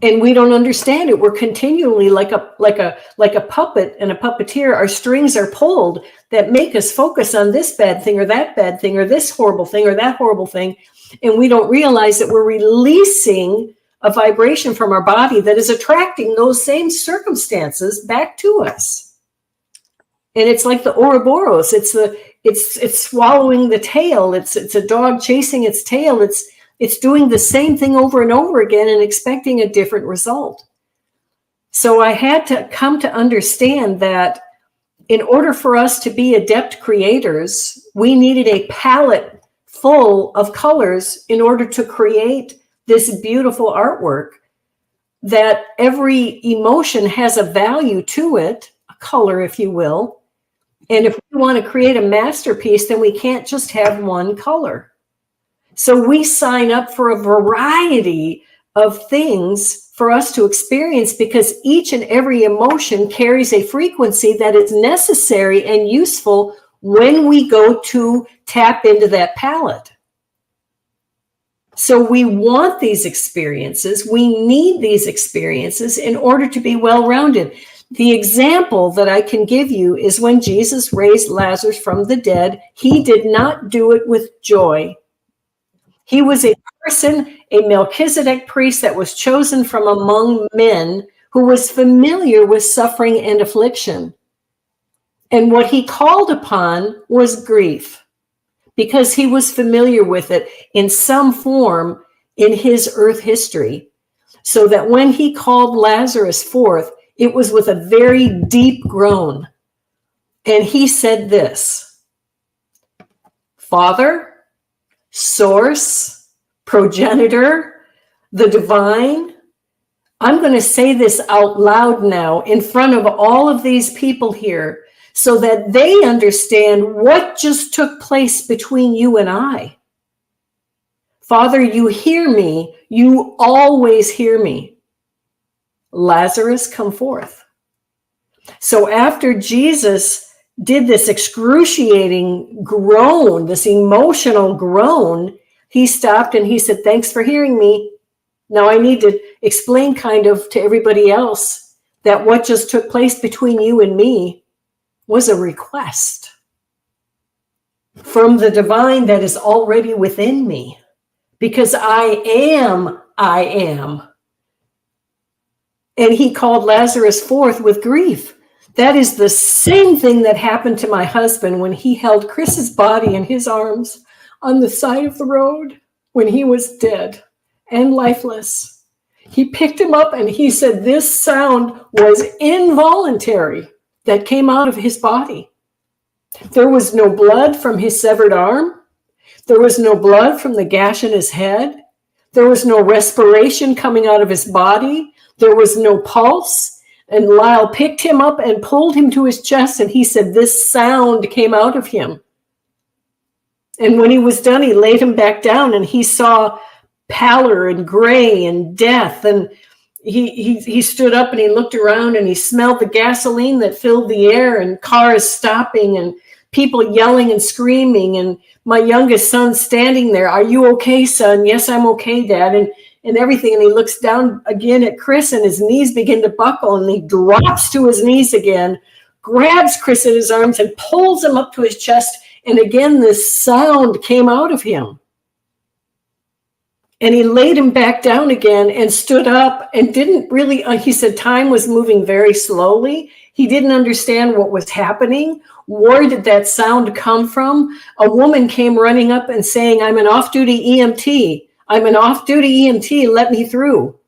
And we don't understand it. We're continually like a puppet and a puppeteer. Our strings are pulled that make us focus on this bad thing or that bad thing or this horrible thing or that horrible thing. And we don't realize that we're releasing a vibration from our body that is attracting those same circumstances back to us. And it's like the Ouroboros. It's swallowing the tail. It's a dog chasing its tail. It's doing the same thing over and over again and expecting a different result. So I had to come to understand that in order for us to be adept creators, we needed a palette full of colors in order to create this beautiful artwork, that every emotion has a value to it, a color, if you will. And if we want to create a masterpiece, then we can't just have one color. So we sign up for a variety of things for us to experience, because each and every emotion carries a frequency that is necessary and useful when we go to tap into that palette. So we want these experiences. We need these experiences in order to be well-rounded. The example that I can give you is when Jesus raised Lazarus from the dead, he did not do it with joy. He was a person, a Melchizedek priest that was chosen from among men, who was familiar with suffering and affliction. And what he called upon was grief, because he was familiar with it in some form in his earth history. So that when he called Lazarus forth, it was with a very deep groan. And he said this: Father, source, progenitor, the divine, I'm going to say this out loud now in front of all of these people here, so that they understand what just took place between you and I. Father, you hear me. You always hear me. Lazarus, come forth. So after Jesus did this excruciating groan, this emotional groan, he stopped and he said, thanks for hearing me. Now I need to explain kind of to everybody else that what just took place between you and me was a request from the divine that is already within me, because I am. And he called Lazarus forth with grief. That is the same thing that happened to my husband when he held Chris's body in his arms on the side of the road when he was dead and lifeless. He picked him up and he said this sound was involuntary that came out of his body. There was no blood from his severed arm. There was no blood from the gash in his head. There was no respiration coming out of his body. There was no pulse. And Lyle picked him up and pulled him to his chest. And he said, this sound came out of him. And when he was done, he laid him back down and he saw pallor and gray and death. And he stood up and he looked around and he smelled the gasoline that filled the air and cars stopping and people yelling and screaming. And my youngest son standing there. Are you okay, son? Yes, I'm okay, Dad. And everything. And he looks down again at Chris and his knees begin to buckle and he drops to his knees again, grabs Chris in his arms and pulls him up to his chest. And again, this sound came out of him. And he laid him back down again and stood up and didn't really, he said time was moving very slowly. He didn't understand what was happening. Where did that sound come from? A woman came running up and saying, I'm an off-duty EMT. I'm an off-duty EMT. Let me through.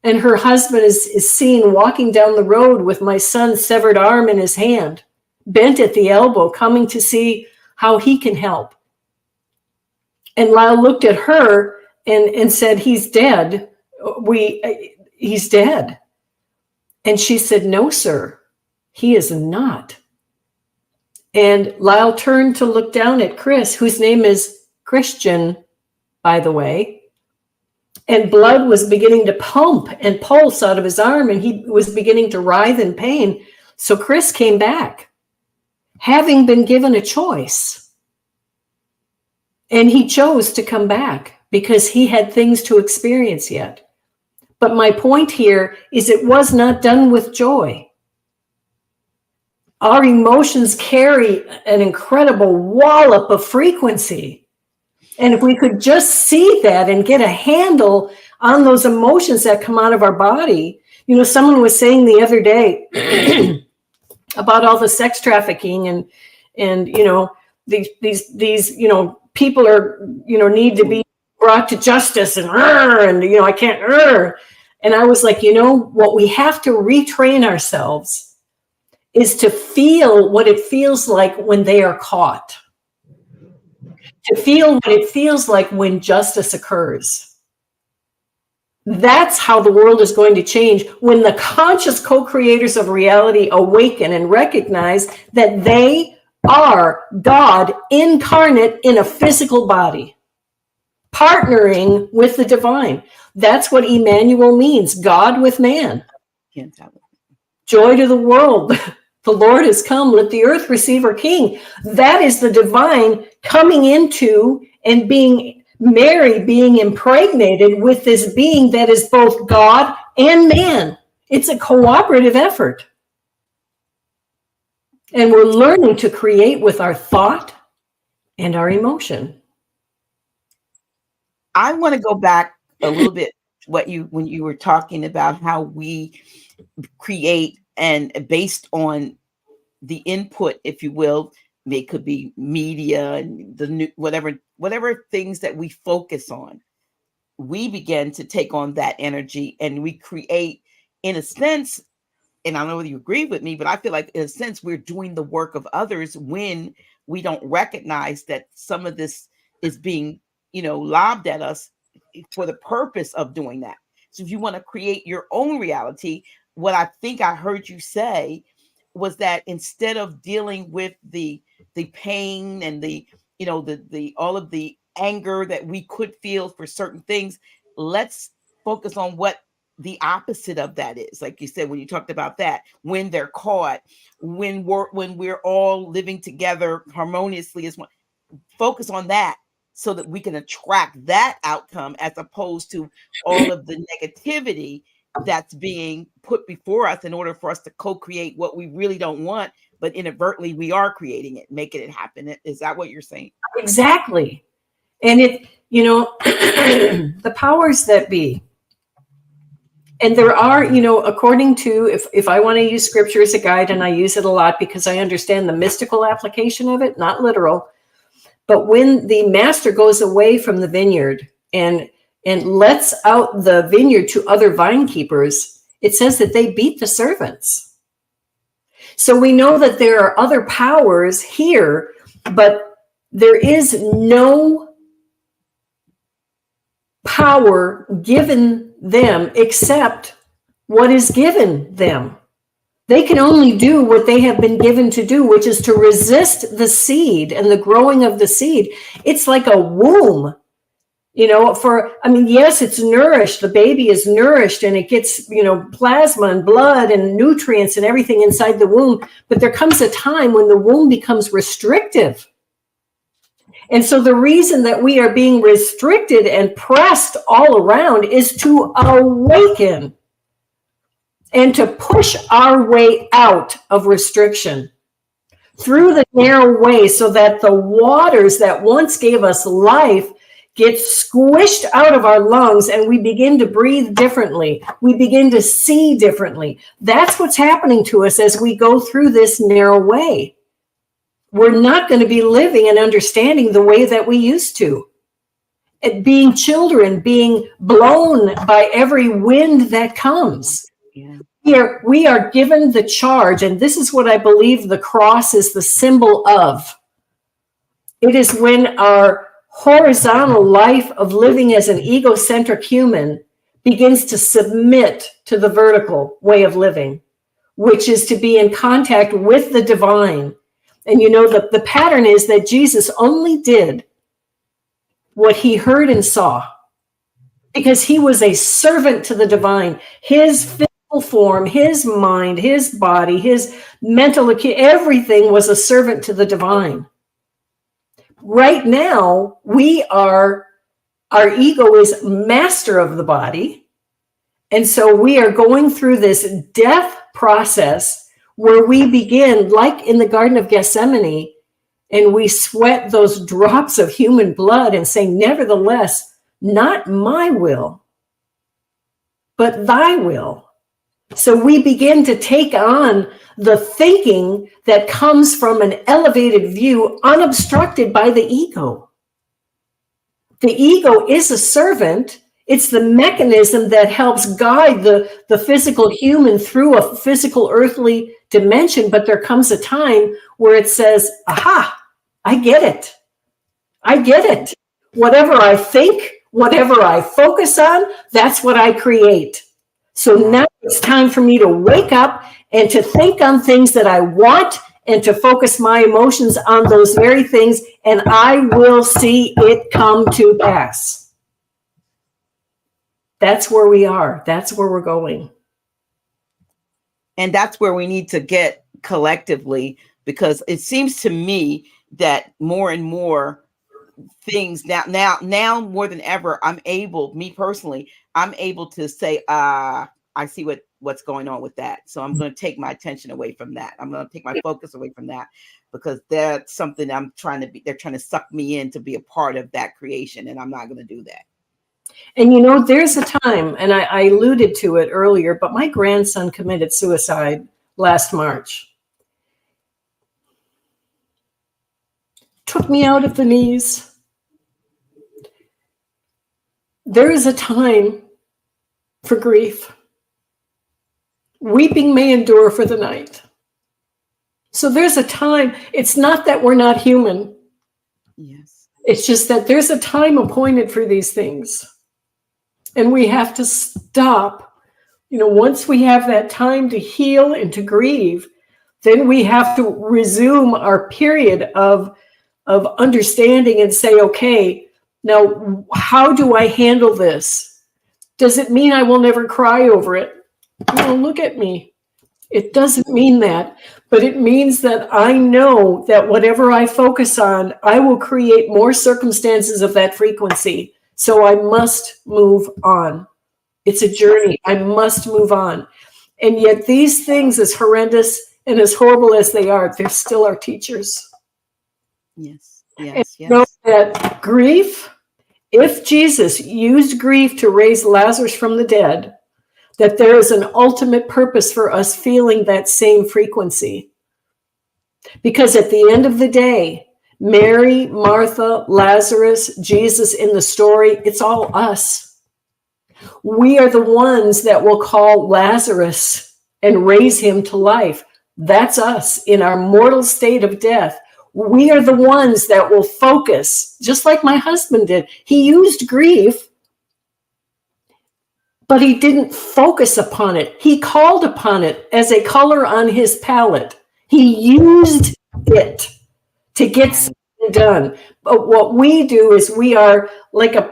And her husband is seen walking down the road with my son's severed arm in his hand, bent at the elbow, coming to see how he can help. And Lyle looked at her and said, he's dead. He's dead. And she said, no, sir, he is not. And Lyle turned to look down at Chris, whose name is Christian, by the way. And blood was beginning to pump and pulse out of his arm, and he was beginning to writhe in pain. So Chris came back, having been given a choice. And he chose to come back because he had things to experience yet. But my point here is it was not done with joy. Our emotions carry an incredible wallop of frequency. And if we could just see that and get a handle on those emotions that come out of our body. You know, someone was saying the other day about all the sex trafficking and you know, these you know, people are, you know, need to be brought to justice and you know, I can't. And I was like, you know, what we have to retrain ourselves is to feel what it feels like when they are caught, to feel what it feels like when justice occurs. That's how the world is going to change, when the conscious co-creators of reality awaken and recognize that they are God incarnate in a physical body, partnering with the divine. That's what Emmanuel means, God with man. Joy to the world. The Lord has come. Let the earth receive her king. That is the divine coming into and being married, being impregnated with this being that is both God and man. It's a cooperative effort. And we're learning to create with our thought and our emotion. I want to go back a little bit when you were talking about how we create, and based on the input, if you will, it could be media and the new, whatever things that we focus on, we begin to take on that energy and we create, in a sense, and I don't know whether you agree with me, but I feel like in a sense we're doing the work of others when we don't recognize that some of this is being, you know, lobbed at us for the purpose of doing that. So if you want to create your own reality, what I think I heard you say was that instead of dealing with the pain and the, you know, the all of the anger that we could feel for certain things, let's focus on what the opposite of that is. Like you said, when you talked about that, when they're caught, when we're all living together harmoniously as one, focus on that so that we can attract that outcome as opposed to all of the negativity that's being put before us in order for us to co-create what we really don't want, but inadvertently we are creating it, making it happen. Is that what you're saying? Exactly. And it, you know, the powers that be, and there are, you know, according to, if I want to use scripture as a guide, and I use it a lot because I understand the mystical application of it, not literal, but when the master goes away from the vineyard and lets out the vineyard to other vine keepers, it says that they beat the servants. So we know that there are other powers here, but there is no power given them except what is given them. They can only do what they have been given to do, which is to resist the seed and the growing of the seed. It's like a womb, yes, it's nourished. The baby is nourished and it gets, plasma and blood and nutrients and everything inside the womb. But there comes a time when the womb becomes restrictive. And so the reason that we are being restricted and pressed all around is to awaken and to push our way out of restriction through the narrow way, so that the waters that once gave us life get squished out of our lungs and we begin to breathe differently. We begin to see differently. That's what's happening to us as we go through this narrow way. We're not going to be living and understanding the way that we used to. Being children, being blown by every wind that comes. Yeah. We are given the charge, and this is what I believe the cross is the symbol of. It is when our horizontal life of living as an egocentric human begins to submit to the vertical way of living, which is to be in contact with the divine. And the pattern is that Jesus only did what he heard and saw because he was a servant to the divine. His physical form, his mind, his body, his mental, everything was a servant to the divine. Right now, our ego is master of the body. And so we are going through this death process where we begin, like in the Garden of Gethsemane, and we sweat those drops of human blood and say, nevertheless, not my will, but thy will. So we begin to take on the thinking that comes from an elevated view, unobstructed by the ego. The ego is a servant. It's the mechanism that helps guide the physical human through a physical earthly dimension. But there comes a time where it says, aha, I get it. I get it. Whatever I think, whatever I focus on, that's what I create. So now it's time for me to wake up and to think on things that I want and to focus my emotions on those very things, and I will see it come to pass. That's where we are. That's where we're going. And that's where we need to get collectively, because it seems to me that more and more things now more than ever, I'm able to say, I see what's going on with that. So I'm going to take my attention away from that. I'm going to take my focus away from that, because that's something they're trying to suck me in to be a part of that creation. And I'm not going to do that. And there's a time, and I alluded to it earlier, but my grandson committed suicide last March. Took me out at the knees. There is a time for grief. Weeping may endure for the night. So there's a time. It's not that we're not human. Yes. It's just that there's a time appointed for these things. And we have to stop. Once we have that time to heal and to grieve, then we have to resume our period of understanding and say, okay, now how do I handle this? Does it mean I will never cry over it? No, look at me. It doesn't mean that, but it means that I know that whatever I focus on, I will create more circumstances of that frequency. So I must move on. It's a journey. I must move on. And yet these things, as horrendous and as horrible as they are, they're still our teachers. Yes. Know that grief, if Jesus used grief to raise Lazarus from the dead, that there is an ultimate purpose for us feeling that same frequency. Because at the end of the day, Mary, Martha, Lazarus, Jesus in the story, it's all us. We are the ones that will call Lazarus and raise him to life. That's us in our mortal state of death. We are the ones that will focus, just like my husband did. He used grief, but he didn't focus upon it. He called upon it as a color on his palette. He used it to get something done. But what we do is we are like a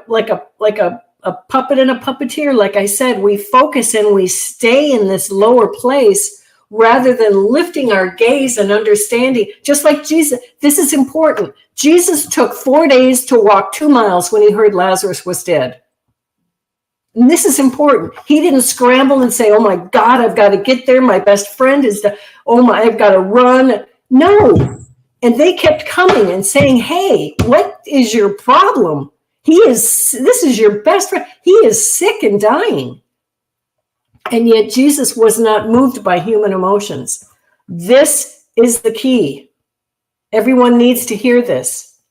puppet and a puppeteer. Like I said, we focus and we stay in this lower place rather than lifting our gaze and understanding. Just like Jesus, this is important. Jesus took 4 days to walk 2 miles when he heard Lazarus was dead. And this is important. He didn't scramble and say, oh my God, I've got to get there. My best friend is I've got to run. No. And they kept coming and saying, hey, what is your problem? This is your best friend. He is sick and dying. And yet Jesus was not moved by human emotions. This is the key. Everyone needs to hear this.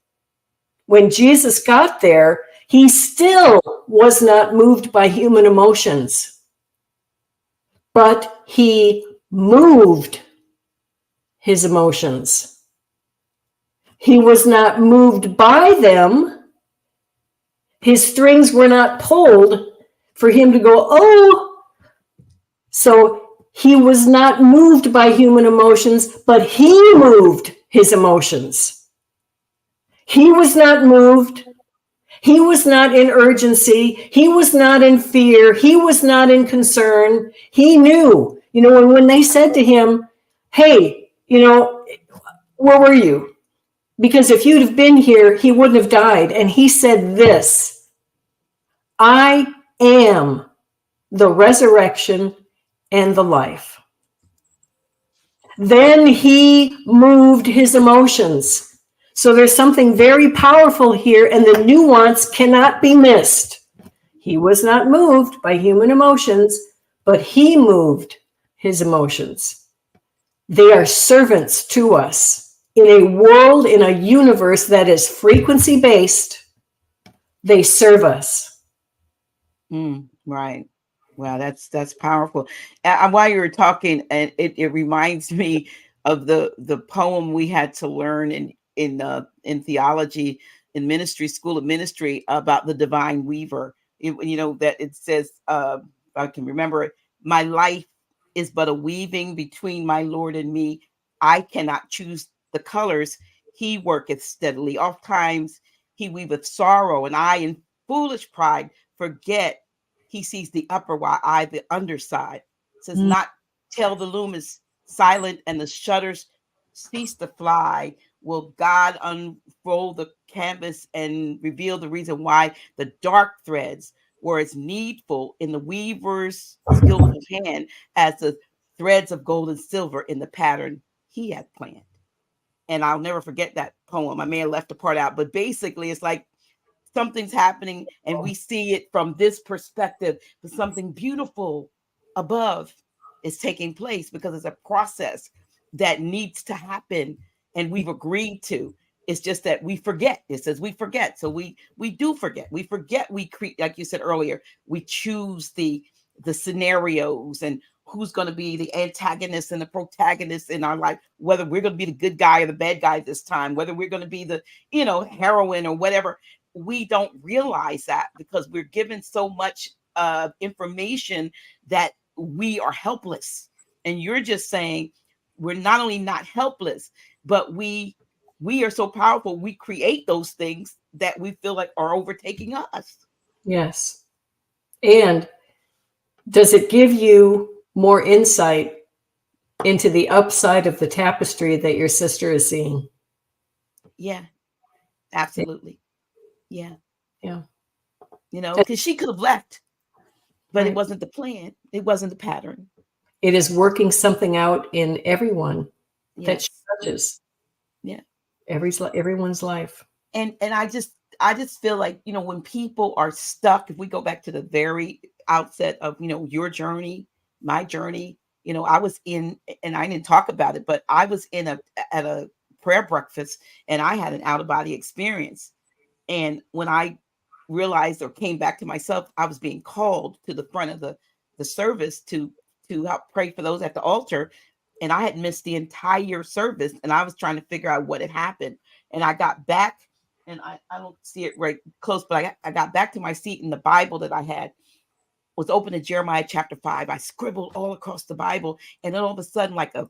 When Jesus got there, he still was not moved by human emotions, but he moved his emotions. He was not moved by them. His strings were not pulled for him to go, oh. So he was not moved by human emotions, but he moved his emotions. He was not moved. He was not in urgency. He was not in fear. He was not in concern. He knew, when they said to him, hey, where were you? Because if you'd have been here, he wouldn't have died. And he said this, I am the resurrection and the life. Then he moved his emotions. So there's something very powerful here, and the nuance cannot be missed. He was not moved by human emotions, but he moved his emotions. They are servants to us. In a world, in a universe that is frequency-based, they serve us. Right. Wow, that's powerful. And while you were talking, and it reminds me of the poem we had to learn in theology, in ministry, school of ministry, about the divine weaver. That it says, I can remember it, my life is but a weaving between my Lord and me. I cannot choose the colors. He worketh steadily. Oft times he weaveth sorrow, and I in foolish pride forget he sees the upper while I the underside. It says, not till the loom is silent and the shutters cease to fly will God unfold the canvas and reveal the reason why the dark threads were as needful in the weaver's skillful hand as the threads of gold and silver in the pattern he had planned. And I'll never forget that poem. I may have left a part out, but basically it's like something's happening and we see it from this perspective, but something beautiful above is taking place because it's a process that needs to happen and we've agreed to. It's just that we forget. It says we forget. So we do forget. We forget. We create, like you said earlier, we choose the scenarios and who's going to be the antagonist and the protagonist in our life, whether we're going to be the good guy or the bad guy this time, whether we're going to be the, heroine or whatever. We don't realize that because we're given so much information that we are helpless. And you're just saying we're not only not helpless, but we are so powerful. We create those things that we feel like are overtaking us. Yes. And does it give you more insight into the upside of the tapestry that your sister is seeing? Yeah, absolutely. Yeah. Yeah. Because she could have left, but It wasn't the plan. It wasn't the pattern. It is working something out in everyone that she touches. Yeah. Everyone's life. And I just feel like, when people are stuck, if we go back to the very outset of, your journey, my journey, I was in, and I didn't talk about it, but I was at a prayer breakfast and I had an out of body experience. And when I realized or came back to myself, I was being called to the front of the service to help pray for those at the altar. And I had missed the entire service and I was trying to figure out what had happened. And I got back, and I don't see it right close, but I got back to my seat, in the Bible that I had was open to Jeremiah chapter 5. I scribbled all across the Bible, and then all of a sudden, like a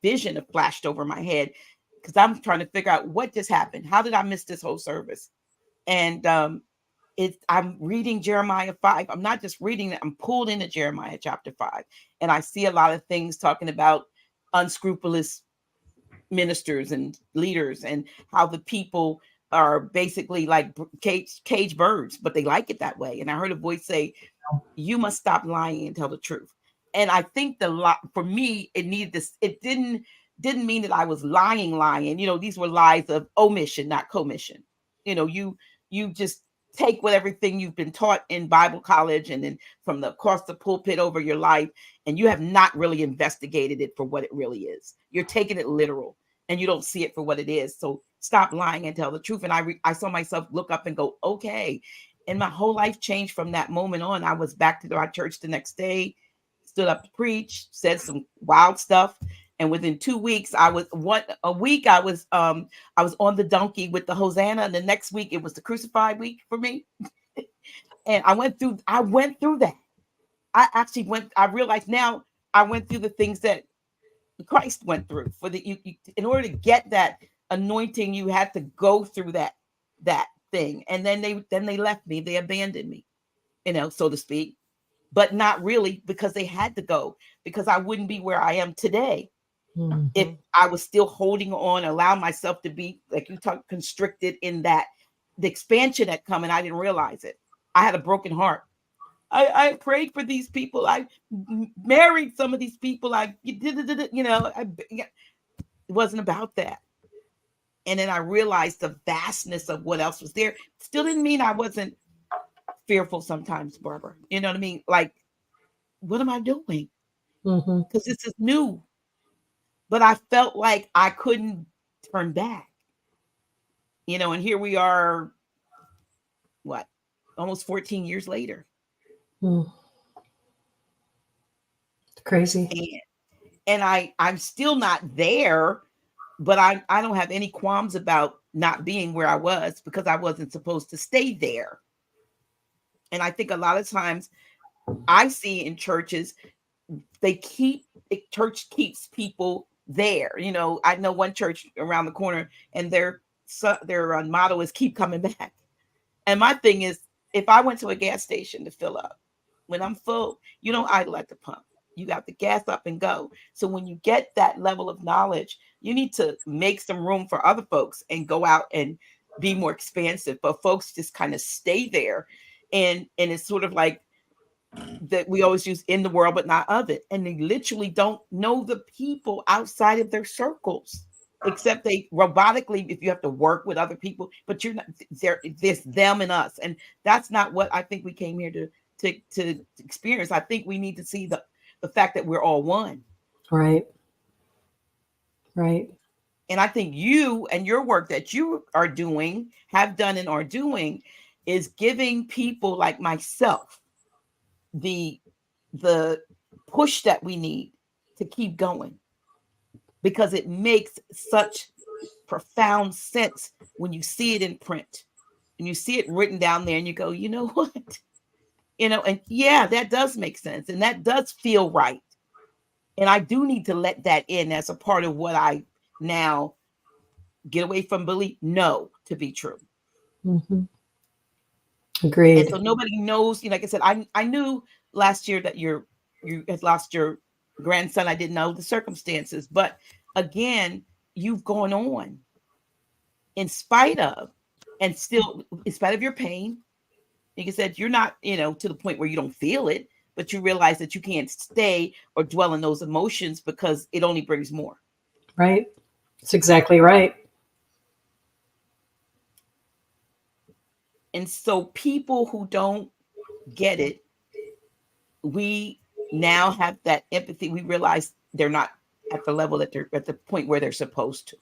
vision flashed over my head, because I'm trying to figure out what just happened. How did I miss this whole service? And I'm reading Jeremiah 5. I'm not just reading it, I'm pulled into Jeremiah chapter 5. And I see a lot of things talking about unscrupulous ministers and leaders, and how the people are basically like cage birds, but they like it that way. And I heard a voice say, you must stop lying and tell the truth. And I think for me, it needed this. It didn't mean that I was lying. These were lies of omission, not commission. You just take everything you've been taught in Bible college and then from across the pulpit over your life, and you have not really investigated it for what it really is. You're taking it literal, and you don't see it for what it is. So stop lying and tell the truth. And I saw myself look up and go, okay. And my whole life changed from that moment on. I was back to my church the next day, stood up to preach, said some wild stuff. And within 2 weeks, I was on the donkey with the Hosanna. And the next week it was the crucified week for me. And I went through that. I realized now I went through the things that Christ went through. In order to get that anointing, you had to go through that thing. And then they left me, they abandoned me, so to speak, but not really, because they had to go, because I wouldn't be where I am today. Mm-hmm. If I was still holding on, allow myself to be, like you talk, constricted in that, the expansion that come, and I didn't realize it. I had a broken heart. I prayed for these people. I married some of these people. It wasn't about that. And then I realized the vastness of what else was there. Still didn't mean I wasn't fearful sometimes, Barbara. You know what I mean? Like, what am I doing? Because this is new. But I felt like I couldn't turn back. And here we are, almost 14 years later. Crazy. And I'm still not there, but I don't have any qualms about not being where I was, because I wasn't supposed to stay there. And I think a lot of times I see in churches, church keeps people there. I know one church around the corner, and their motto is keep coming back. And my thing is, if I went to a gas station to fill up, when I'm full, you don't idle at the pump. You got the gas up and go. So when you get that level of knowledge, you need to make some room for other folks and go out and be more expansive. But folks just kind of stay there. And it's sort of like that we always use in the world, but not of it. And they literally don't know the people outside of their circles, except they robotically, if you have to work with other people, but you're not there. There's them and us. And that's not what I think we came here to experience. I think we need to see the fact that we're all one. Right. And I think you and your work that you are doing, have done and are doing, is giving people like myself the push that we need to keep going, because it makes such profound sense when you see it in print and you see it written down there and you go, you know what? And yeah, that does make sense. And that does feel right. And I do need to let that in as a part of what I now get away from belief, know to be true. Agreed. And so nobody knows, like I said, I knew last year that you had lost your grandson. I didn't know the circumstances, but again, you've gone on in spite of, and still in spite of your pain. Like I said, you're not, to the point where you don't feel it, but you realize that you can't stay or dwell in those emotions, because it only brings more. Right. That's exactly right. And so people who don't get it, we now have that empathy. We realize they're not at the level that they're at the point where they're supposed to.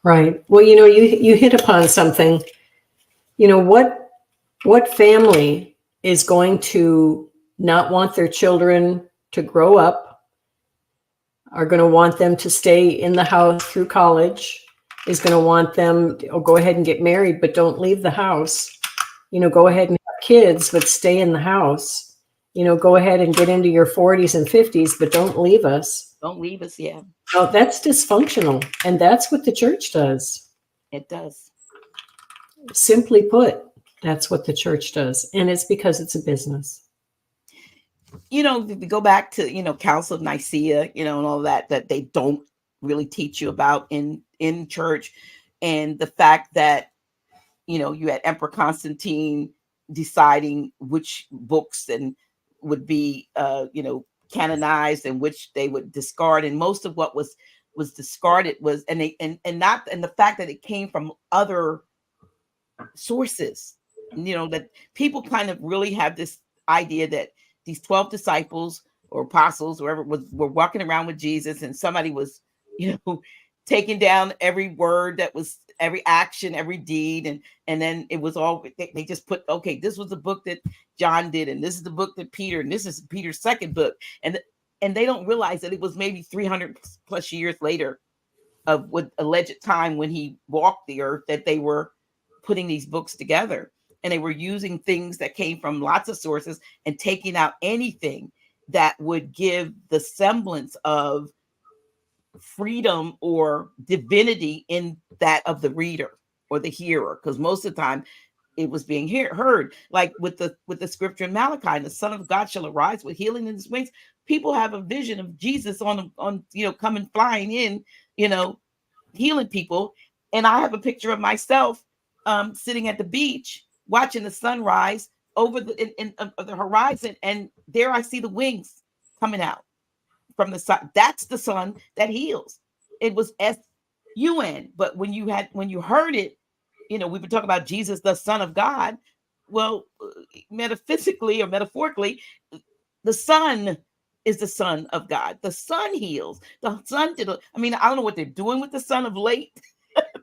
Right. Well, you hit upon something. What family is going to not want their children to grow up, are going to want them to stay in the house through college, is going to want them to go ahead and get married, but don't leave the house, go ahead and have kids, but stay in the house. go ahead and get into your 40s and 50s, but don't leave us. Don't leave us. Yeah. Oh, that's dysfunctional. And that's what the church does. It does. Simply put, that's what the church does. And it's because it's a business. If we go back to, Council of Nicaea, and all that they don't really teach you about in church. And the fact that, you had Emperor Constantine deciding which books and would be, canonized and which they would discard. And most of what was discarded was, and the fact that it came from other sources, that people kind of really have this idea that these 12 disciples or apostles, whoever were walking around with Jesus, and somebody was, taking down every word that was, every action, every deed, and then it was all they just put, okay, this was the book that John did, and this is the book that Peter, and this is Peter's second book, and they don't realize that it was maybe 300 plus years later of what alleged time when he walked the earth that they were putting these books together, and they were using things that came from lots of sources and taking out anything that would give the semblance of freedom or divinity in that of the reader or the hearer, because most of the time it was being heard, like with the scripture in Malachi, the Son of God shall arise with healing in his wings. People have a vision of Jesus on coming flying in, healing people. And I have a picture of myself sitting at the beach watching the sunrise over the horizon, and there I see the wings coming out from the sun. That's the sun that heals. It was S-U-N. But when you heard it, we've been talking about Jesus, the Son of God. Well, metaphysically or metaphorically, the Son is the Son of God. The Son heals. The Son I don't know what they're doing with the Son of late,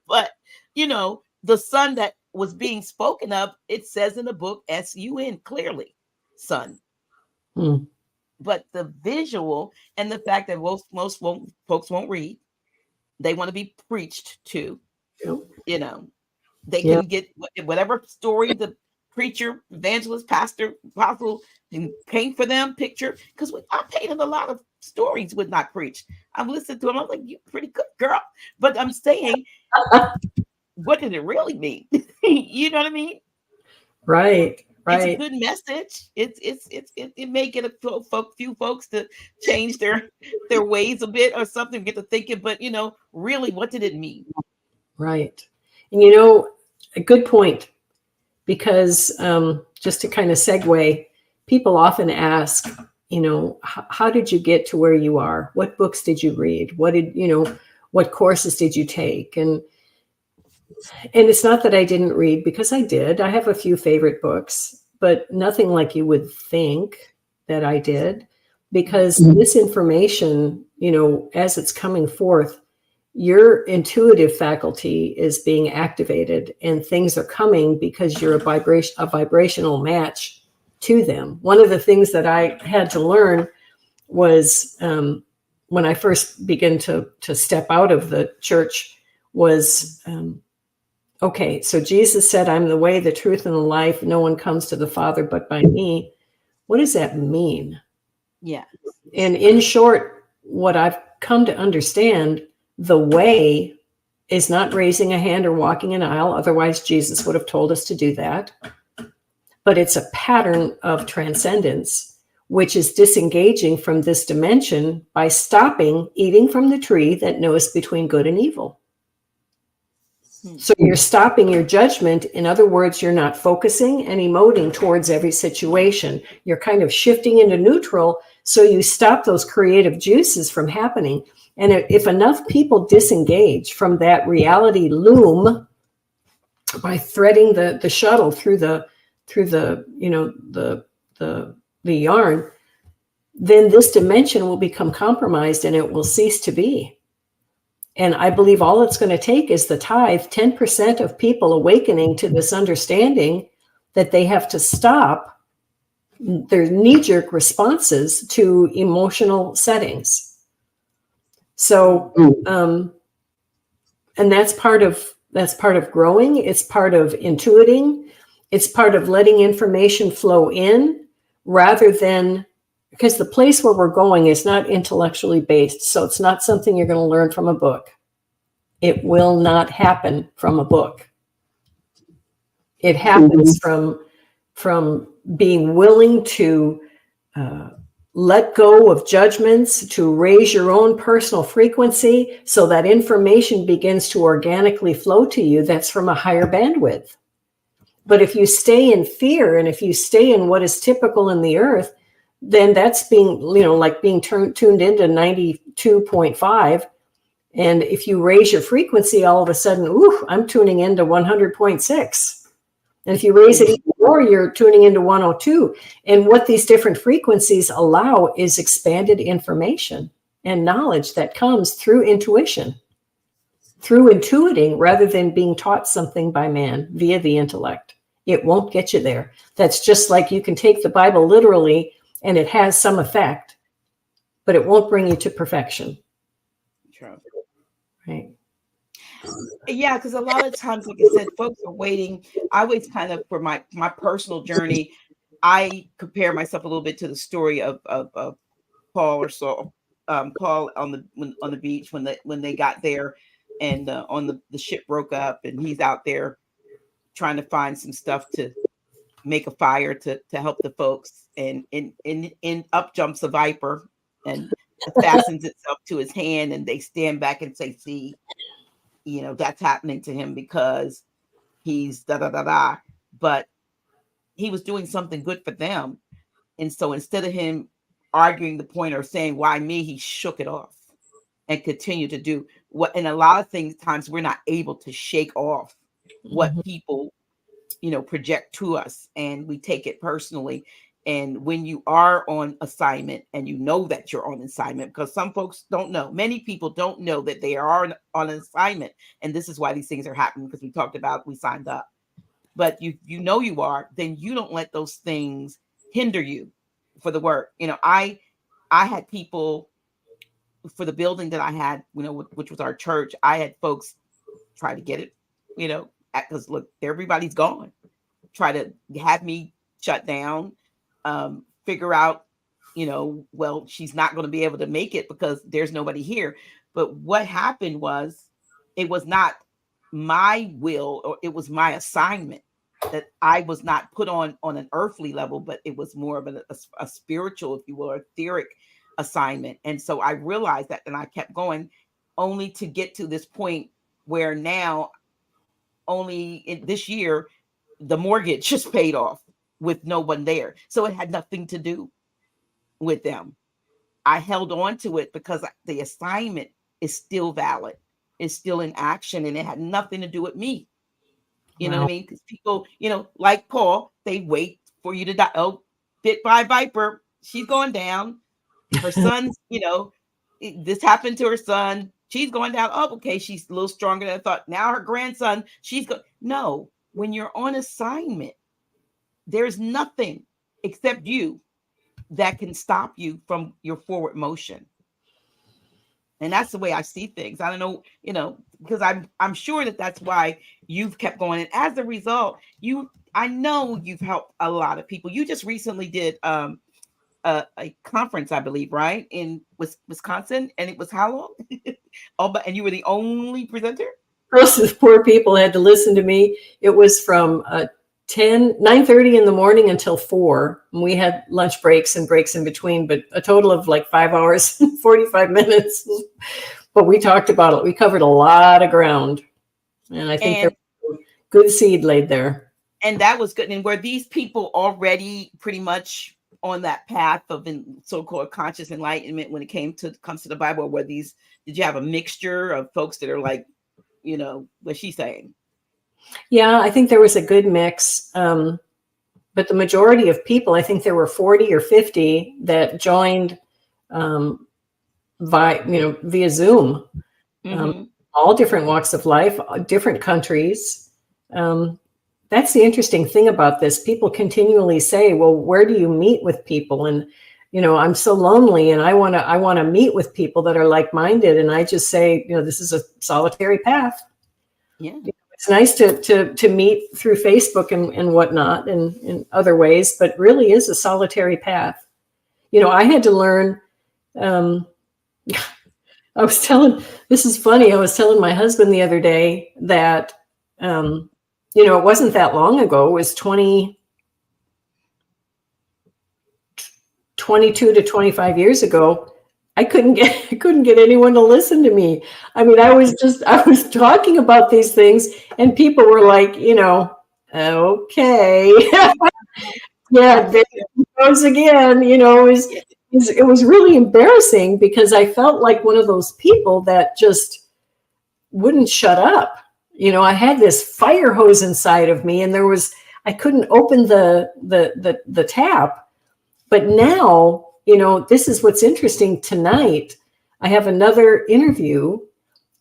but the Son that was being spoken of, it says in the book S-U-N clearly, Son. But the visual and the fact that most folks won't read, they want to be preached to. They can get whatever story the preacher, evangelist, pastor, apostle can paint for them picture. Because I painted a lot of stories with not preached. I've listened to them. I'm like, you pretty good girl. But I'm saying, what did it really mean? You know what I mean? Right. It's a good message. It may get a few folks to change their ways a bit or something, get to thinking, but really, what did it mean? Right. And a good point, because just to kind of segue, people often ask, how did you get to where you are? What books did you read? What courses did you take? And it's not that I didn't read, because I did. I have a few favorite books, but nothing like you would think that I did, because this information, as it's coming forth, your intuitive faculty is being activated and things are coming because you're a vibrational match to them. One of the things that I had to learn was when I first began to step out of the church was, okay, so Jesus said, I'm the way, the truth, and the life. No one comes to the Father but by me. What does that mean? Yeah. And in short, what I've come to understand, the way is not raising a hand or walking an aisle. Otherwise, Jesus would have told us to do that. But it's a pattern of transcendence, which is disengaging from this dimension by stopping eating from the tree that knows between good and evil. So you're stopping your judgment. In other words, you're not focusing and emoting towards every situation. You're kind of shifting into neutral. So you stop those creative juices from happening. And if enough people disengage from that reality loom by threading the shuttle through the yarn, then this dimension will become compromised and it will cease to be. And I believe all it's going to take is the tithe, 10% of people awakening to this understanding that they have to stop their knee-jerk responses to emotional settings. So, and that's part of growing. It's part of intuiting. It's part of letting information flow in rather than, because the place where we're going is not intellectually based. So it's not something you're going to learn from a book. It will not happen from a book. It happens from being willing to let go of judgments, to raise your own personal frequency so that information begins to organically flow to you that's from a higher bandwidth. But if you stay in fear, and if you stay in what is typical in the earth, then that's being, like being tuned into 92.5. And if you raise your frequency, all of a sudden, ooh, I'm tuning into 100.6. And if you raise it even more, you're tuning into 102. And what these different frequencies allow is expanded information and knowledge that comes through intuition, through intuiting rather than being taught something by man via the intellect. It won't get you there. That's just like you can take the Bible literally and it has some effect, but it won't bring you to perfection. True. Right. Yeah, because a lot of times, like I said, folks are waiting. I always kind of, for my personal journey, I compare myself a little bit to the story of Paul or Saul, Paul on the beach when they got there, and on the ship broke up, and he's out there trying to find some stuff to make a fire to help the folks, and in up jumps a viper and fastens itself to his hand, and they stand back and say, "See, that's happening to him because he's da da da da," but he was doing something good for them. And so instead of him arguing the point or saying, "Why me?" he shook it off and continued to do what. And a lot of times we're not able to shake off what people, project to us, and we take it personally. And when you are on assignment and you know that you're on assignment, because some folks don't know, many people don't know that they are on an assignment. And this is why these things are happening, because we signed up. But you you are, then you don't let those things hinder you for the work. I had people for the building that I had, which was our church. I had folks try to get it, because look, everybody's gone. Try to have me shut down, figure out, well, she's not going to be able to make it because there's nobody here. But what happened was, it was not my will, or it was my assignment, that I was not put on an earthly level, but it was more of a spiritual, if you will, or etheric assignment. And so I realized that, and I kept going, only to get to this point where now, only in this year, the mortgage just paid off with no one there. So it had nothing to do with them. I held on to it because the assignment is still valid. It's still in action, and it had nothing to do with me. You know what I mean? Because people, like Paul, they wait for you to die. Oh, bit by viper. She's going down. Her son's, this happened to her son. She's going down. Oh, okay. She's a little stronger than I thought. Now her grandson, no, when you're on assignment, there's nothing except you that can stop you from your forward motion. And that's the way I see things. I don't know, because I'm sure that's why you've kept going. And as a result, I know you've helped a lot of people. You just recently did a conference, I believe, right, in Wisconsin, and it was how long? And you were the only presenter? Most of the poor people had to listen to me. It was from 9:30 in the morning until 4. And we had lunch breaks and breaks in between, but a total of like 5 hours and 45 minutes. But we talked about it. We covered a lot of ground. And I think there was a good seed laid there. And that was good. And were these people already pretty much on that path of so-called conscious enlightenment when it comes to the Bible? Or did you have a mixture of folks that are like, what's she saying? Yeah, I think there was a good mix. But the majority of people, I think there were 40 or 50 that joined via Zoom, all different walks of life, different countries. That's the interesting thing about this. People continually say, well, where do you meet with people? And, I'm so lonely and I want to meet with people that are like-minded. And I just say, this is a solitary path. Yeah. It's nice to meet through Facebook and whatnot and in other ways, but really is a solitary path. I had to learn. This is funny. I was telling my husband the other day that, it wasn't that long ago. It was 22 to 25 years ago. I couldn't get anyone to listen to me. I mean, I was talking about these things and people were like, okay. Yeah, there he goes again. It was really embarrassing because I felt like one of those people that just wouldn't shut up. I had this fire hose inside of me and I couldn't open the tap. But now, this is what's interesting. Tonight, I have another interview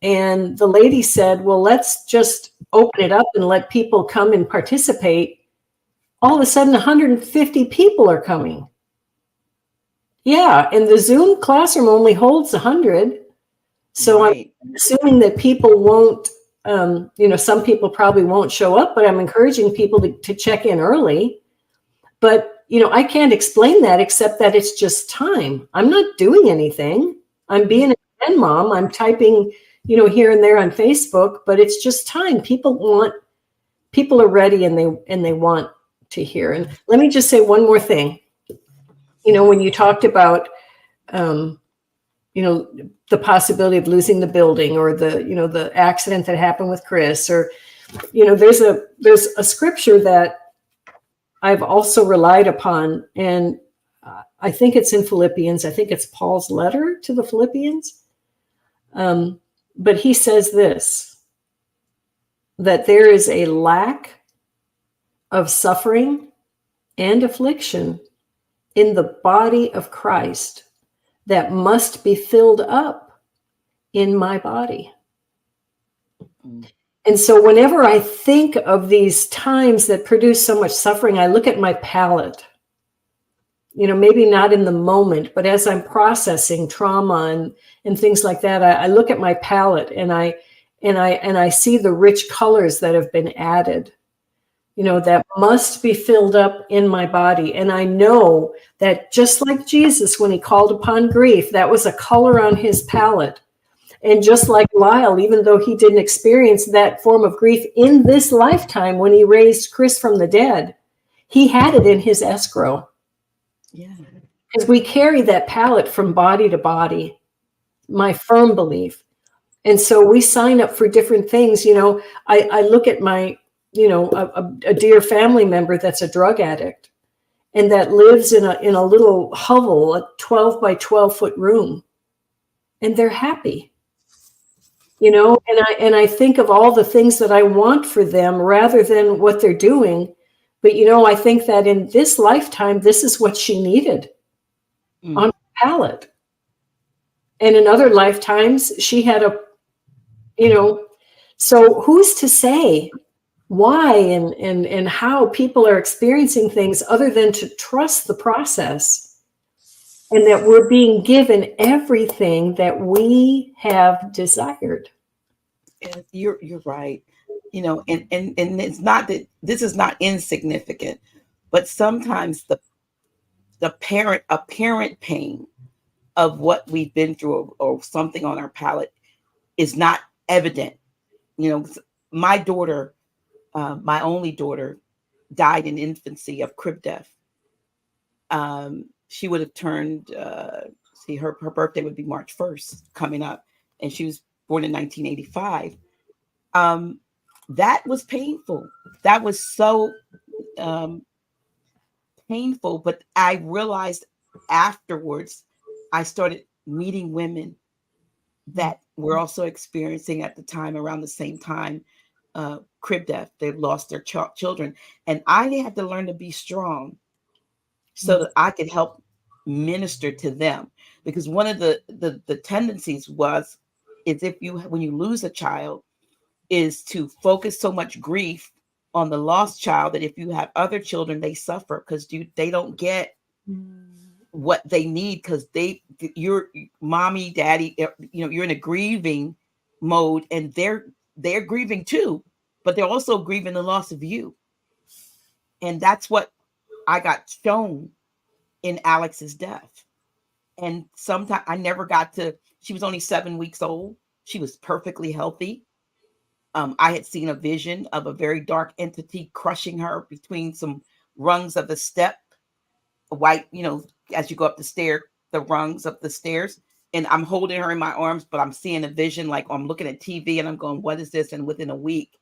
and the lady said, well, let's just open it up and let people come and participate. All of a sudden, 150 people are coming. Yeah, and the Zoom classroom only holds 100. So right. I'm assuming that people won't, some people probably won't show up, but I'm encouraging people to check in early. But, I can't explain that except that it's just time. I'm not doing anything. I'm being a grandmom. I'm typing, here and there on Facebook, but it's just time. People are ready and they want to hear. And let me just say one more thing. When you talked about, the possibility of losing the building or the accident that happened with Chris, or, there's a scripture that I've also relied upon. And I think it's in Philippians. I think it's Paul's letter to the Philippians. But he says this, that there is a lack of suffering and affliction in the body of Christ that must be filled up in my body. And so whenever I think of these times that produce so much suffering, I look at my palate, maybe not in the moment, but as I'm processing trauma and things like that, I look at my palate and I see the rich colors that have been added, that must be filled up in my body. And I know that just like Jesus, when he called upon grief, that was a color on his palate. And just like Lyle, even though he didn't experience that form of grief in this lifetime, when he raised Chris from the dead, he had it in his escrow. Yeah. Because we carry that palate from body to body, my firm belief. And so we sign up for different things. I look at my, a dear family member that's a drug addict and that lives in a little hovel, a 12 by 12 foot room, and they're happy. And I think of all the things that I want for them rather than what they're doing. But, I think that in this lifetime, this is what she needed on her palate. And in other lifetimes, she had so who's to say why and how people are experiencing things other than to trust the process? And that we're being given everything that we have desired. And you're right. And it's not that this is not insignificant, but sometimes the apparent pain of what we've been through or something on our palate is not evident. My daughter, my only daughter, died in infancy of crib death. She would have turned, her birthday would be March 1st coming up, and she was born in 1985. That was painful. That was so painful. But I realized afterwards, I started meeting women that were also experiencing at the time, around the same time, crib death. They've lost their children. And I had to learn to be strong so that I could help minister to them. Because one of the tendencies is when you lose a child, is to focus so much grief on the lost child that if you have other children, they suffer because they don't get what they need, because you're mommy, daddy, you're in a grieving mode and they're grieving too. but they're also grieving the loss of you. And that's what I got shown in Alex's death. And sometimes I never got to, she was only 7 weeks old. She was perfectly healthy. I had seen a vision of a very dark entity crushing her between some rungs of the step, white, as you go up the stair, the rungs of the stairs. And I'm holding her in my arms, but I'm seeing a vision, like I'm looking at TV and I'm going, what is this? And within a week,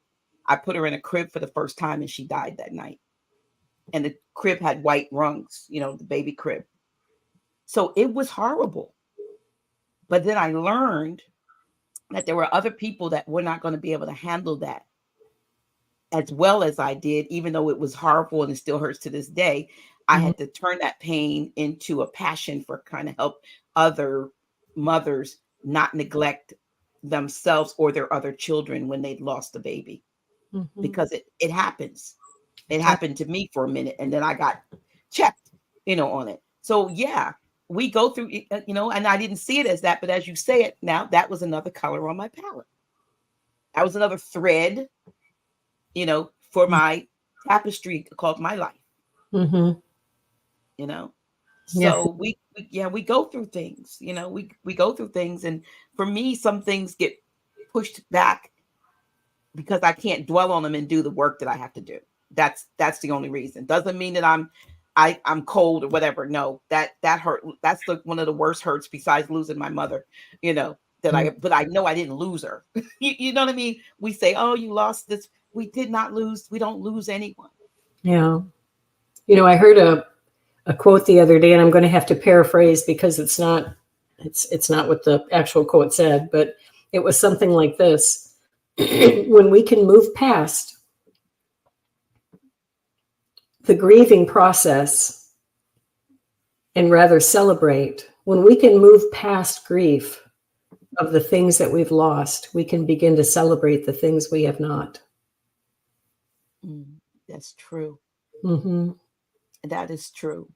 I put her in a crib for the first time and she died that night. And the crib had white rungs, the baby crib. So it was horrible. But then I learned that there were other people that were not going to be able to handle that as well as I did, even though it was horrible and it still hurts to this day. I had to turn that pain into a passion for kind of help other mothers not neglect themselves or their other children when they'd lost a baby, because it happens. It happened to me for a minute, and then I got checked, on it. So yeah, we go through, and I didn't see it as that, but as you say it now, that was another color on my palette. That was another thread, for my tapestry called my life. So we go through things, we go through things. And for me, some things get pushed back because I can't dwell on them and do the work that I have to do. That's the only reason. Doesn't mean that I'm cold or whatever. No, that hurt. That's one of the worst hurts besides losing my mother, but I know I didn't lose her. You know what I mean? We say, oh, you lost this. We did not lose. We don't lose anyone. Yeah. I heard a quote the other day, and I'm going to have to paraphrase because it's not what the actual quote said, but it was something like this. When we can move past the grieving process and rather celebrate, when we can move past grief of the things that we've lost, we can begin to celebrate the things we have not. That's true. Mm-hmm. That is true.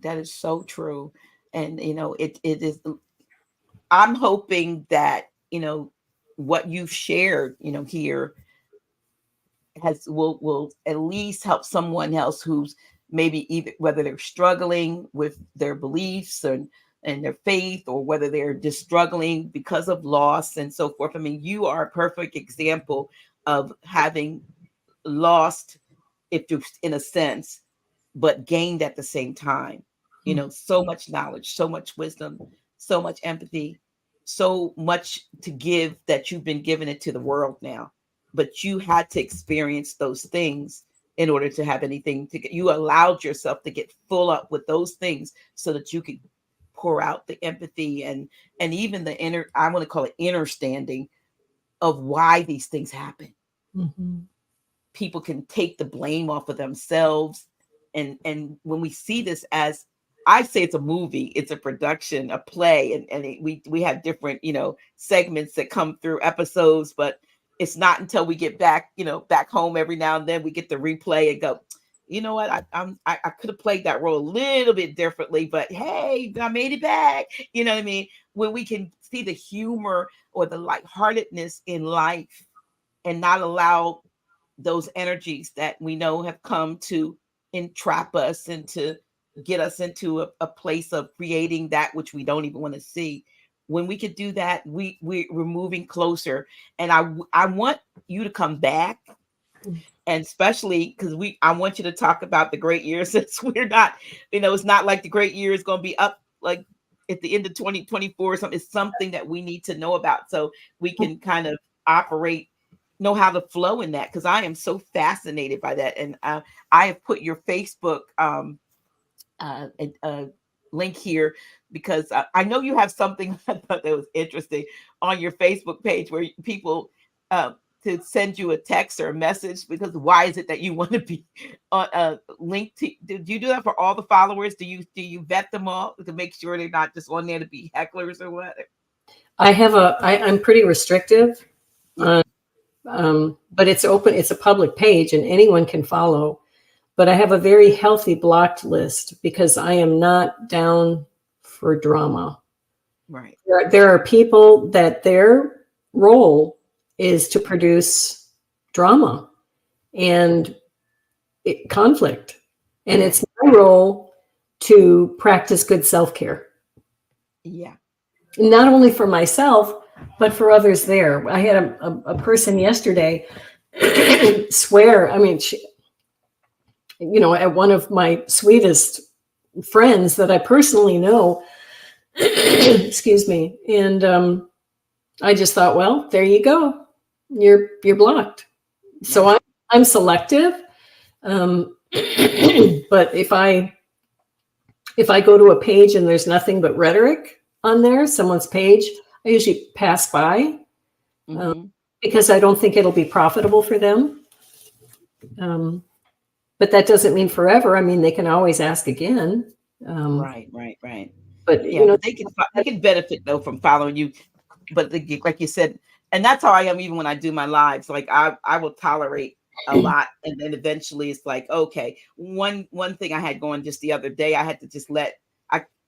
That is so true. And, it is, I'm hoping that, what you've shared, here will at least help someone else who's maybe either whether they're struggling with their beliefs and their faith, or whether they're just struggling because of loss and so forth. I mean, you are a perfect example of having lost, if you, in a sense, but gained at the same time. So much knowledge, so much wisdom, so much empathy, so much to give that you've been giving it to the world now. But you had to experience those things in order to have anything to get. You allowed yourself to get full up with those things so that you could pour out the empathy and even the inner, I want to call it understanding of why these things happen. People can take the blame off of themselves. And when we see this as, I say it's a movie, it's a production, a play, and we have different, segments that come through episodes, but it's not until we get back, back home every now and then we get to replay and go, you know what, I could have played that role a little bit differently, but hey, I made it back. You know what I mean? When we can see the humor or the lightheartedness in life and not allow those energies that we know have come to entrap us and to get us into a place of creating that which we don't even want to see. When we could do that, we're moving closer. And I want you to come back, and especially because I want you to talk about the great year, since we're not, it's not like the great year is going to be up like at the end of 2024 or something. It's something that we need to know about so we can kind of know how to flow in that, because I am so fascinated by that. And I have put your Facebook link here because I know you have something I thought that was interesting on your Facebook page where people to send you a text or a message, because why is it that you want to be linked to? Do you do that for all the followers? Do you vet them all to make sure they're not just on there to be hecklers or what? I'm pretty restrictive. Yeah. But it's open. It's a public page and anyone can follow. But I have a very healthy blocked list because I am not down for drama. Right. There are people that their role is to produce drama and conflict. And it's my role to practice good self-care. Yeah. Not only for myself, but for others there. I had a person yesterday swear, I mean, she, at one of my sweetest friends that I personally know, excuse me. And I just thought, well, there you go. You're blocked. So I'm selective. But if I go to a page and there's nothing but rhetoric on there, someone's page, I usually pass by because I don't think it'll be profitable for them. But that doesn't mean forever. I mean, they can always ask again. Right. But yeah, they can benefit though from following you. But like you said, and that's how I am even when I do my lives. Like I will tolerate a lot, and then eventually it's like, okay. One thing I had going just the other day, I had to just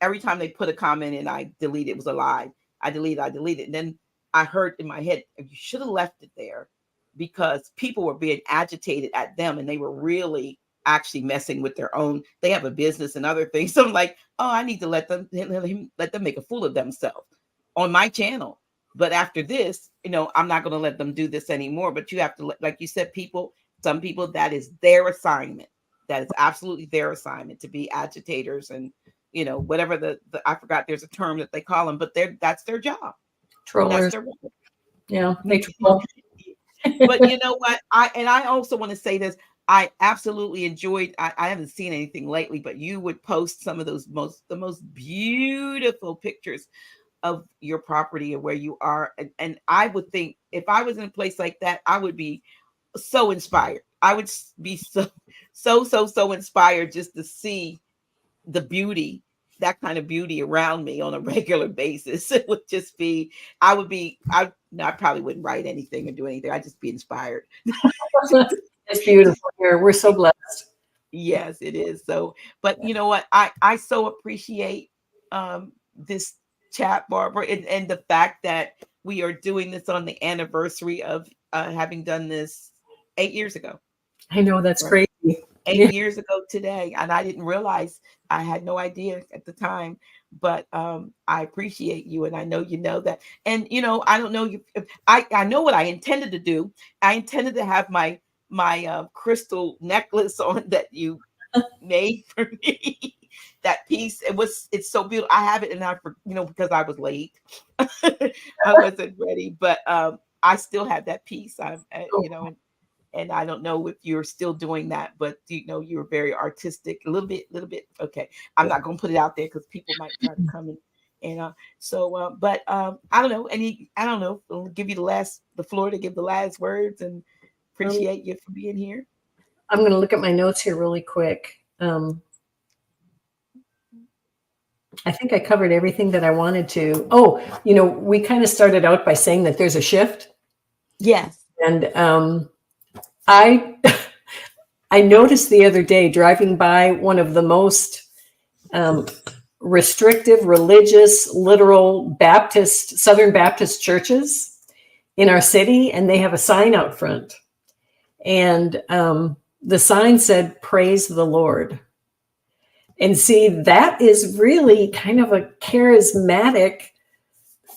every time they put a comment in, I delete it. It was a lie. I delete it. And then I heard in my head, you should have left it there, because people were being agitated at them, and they were really actually messing with their own. They have a business and other things. So I'm like, oh, I need to let them make a fool of themselves on my channel. But after this, I'm not going to let them do this anymore. But you have to, like you said, some people, that is their assignment. That is absolutely their assignment, to be agitators and, whatever I forgot, there's a term that they call them, but that's their job. Trollers. That's their job. Yeah, they troll. But you know what? I also want to say this. I absolutely enjoyed, I haven't seen anything lately, but you would post some of the most beautiful pictures of your property and where you are. And I would think if I was in a place like that, I would be so inspired. I would be so inspired just to see the beauty, that kind of beauty around me on a regular basis. It would just be, I probably wouldn't write anything or do anything. I'd just be inspired. It's beautiful here. We're so blessed. Yes, it is. So, but you know what? I so appreciate this chat, Barbara, and the fact that we are doing this on the anniversary of having done this 8 years ago. I know, that's crazy. 8 years ago today, and I didn't realize. I had no idea at the time, but I appreciate you, and I know you know that. And I don't know you. I know what I intended to do. I intended to have my crystal necklace on that you made for me. That piece, it's so beautiful. I have it, and because I was late, I wasn't ready, but I still have that piece. And I don't know if you're still doing that, but you're very artistic, a little bit. Okay, I'm not going to put it out there because people might try to come in. And but I don't know. I don't know. I'll give you the floor to give the last words, and appreciate you for being here. I'm going to look at my notes here really quick. I think I covered everything that I wanted to. Oh, we kind of started out by saying that there's a shift. Yes. And I noticed the other day driving by one of the most restrictive, religious, literal Southern Baptist churches in our city, and they have a sign out front. And the sign said, "Praise the Lord." And see, that is really kind of a charismatic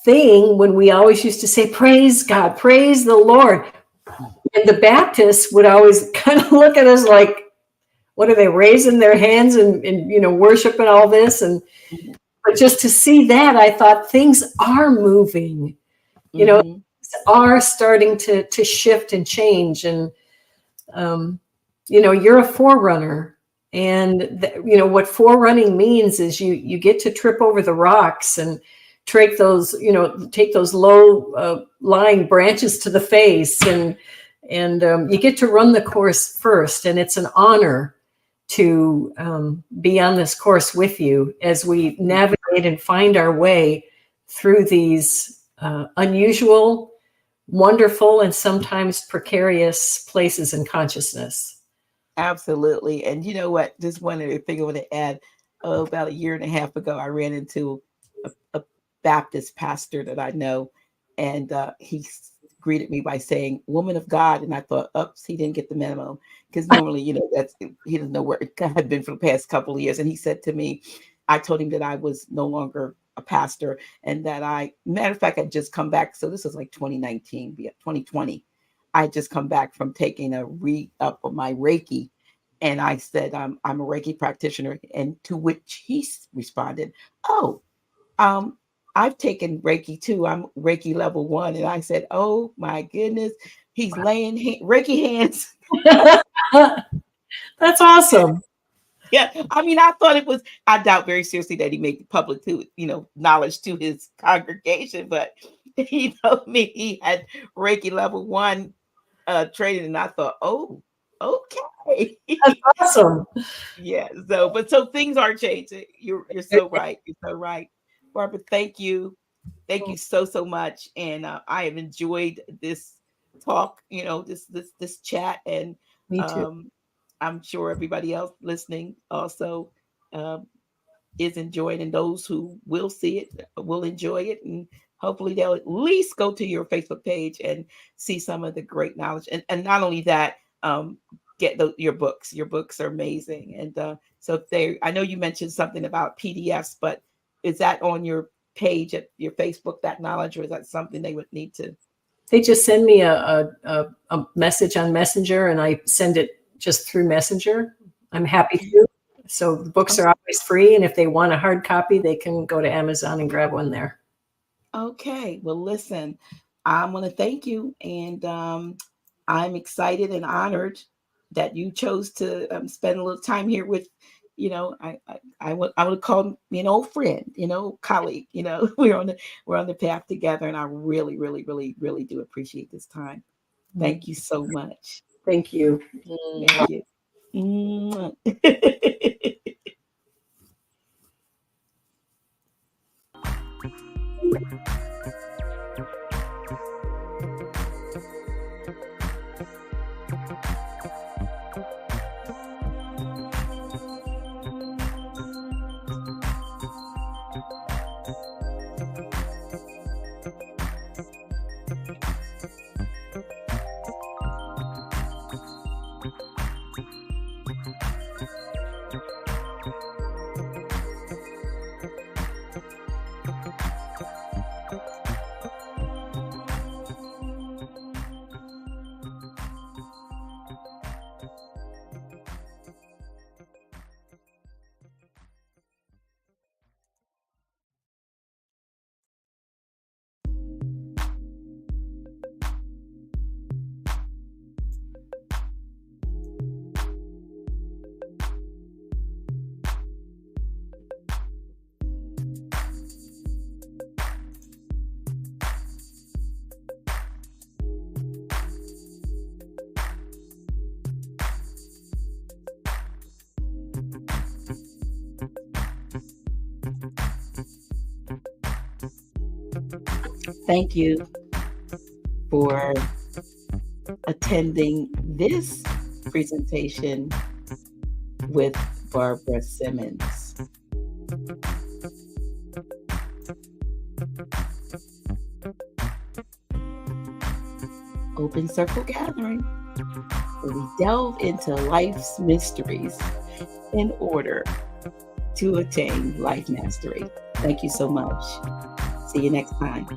thing when we always used to say, "Praise God, praise the Lord." And the Baptists would always kind of look at us like, what are they, raising their hands and worship and all this? But just to see that, I thought things are moving, are starting to shift and change. And, you're a forerunner. And, what forerunning means is you get to trip over the rocks and take those low lying branches to the face, and you get to run the course first. And it's an honor to be on this course with you as we navigate and find our way through these unusual, wonderful, and sometimes precarious places in consciousness. Absolutely. And you know what? Just one other thing I want to add. About a year and a half ago, I ran into a Baptist pastor that I know, and he greeted me by saying, "Woman of God," and I thought, "Oops, he didn't get the memo," because normally, that's he doesn't know where it had been for the past couple of years. And he said to me, I told him that I was no longer a pastor, and that matter of fact, I'd just come back. So this was like 2019, 2020. I had just come back from taking a re-up of my Reiki. And I said, I'm a Reiki practitioner. And to which he responded, "Oh, I've taken Reiki too. I'm Reiki level 1." And I said, "Oh my goodness, he's laying Reiki hands." That's awesome. Yeah, I mean, I thought I doubt very seriously that he made it public to, knowledge to his congregation, but he told me he had Reiki level 1 training, and I thought, oh, okay. That's awesome. Yeah, so things are changing. You're so right. You're so right. Barbara, thank you. Thank you so much. And I have enjoyed this talk, this chat, and Me too. I'm sure everybody else listening also is enjoying, and those who will see it will enjoy it, and hopefully they'll at least go to your Facebook page and see some of the great knowledge, and not only that, get your books. Your books are amazing. And so I know you mentioned something about PDFs, but is that on your page at your Facebook, that knowledge, or is that something they would need to? They just send me a message on Messenger, and I send it just through Messenger. I'm happy to. So the books are always free, and if they want a hard copy, they can go to Amazon and grab one there. Okay. Well, listen, I'm going to thank you, and I'm excited and honored that you chose to spend a little time here with, I would call me an old friend, colleague. we're on the path together, and I really, really, really, really do appreciate this time. Thank you so much. Thank you. Thank you. Thank you for attending this presentation with Barbara Symons. Open Circle Gathering, where we delve into life's mysteries in order to attain life mastery. Thank you so much. See you next time.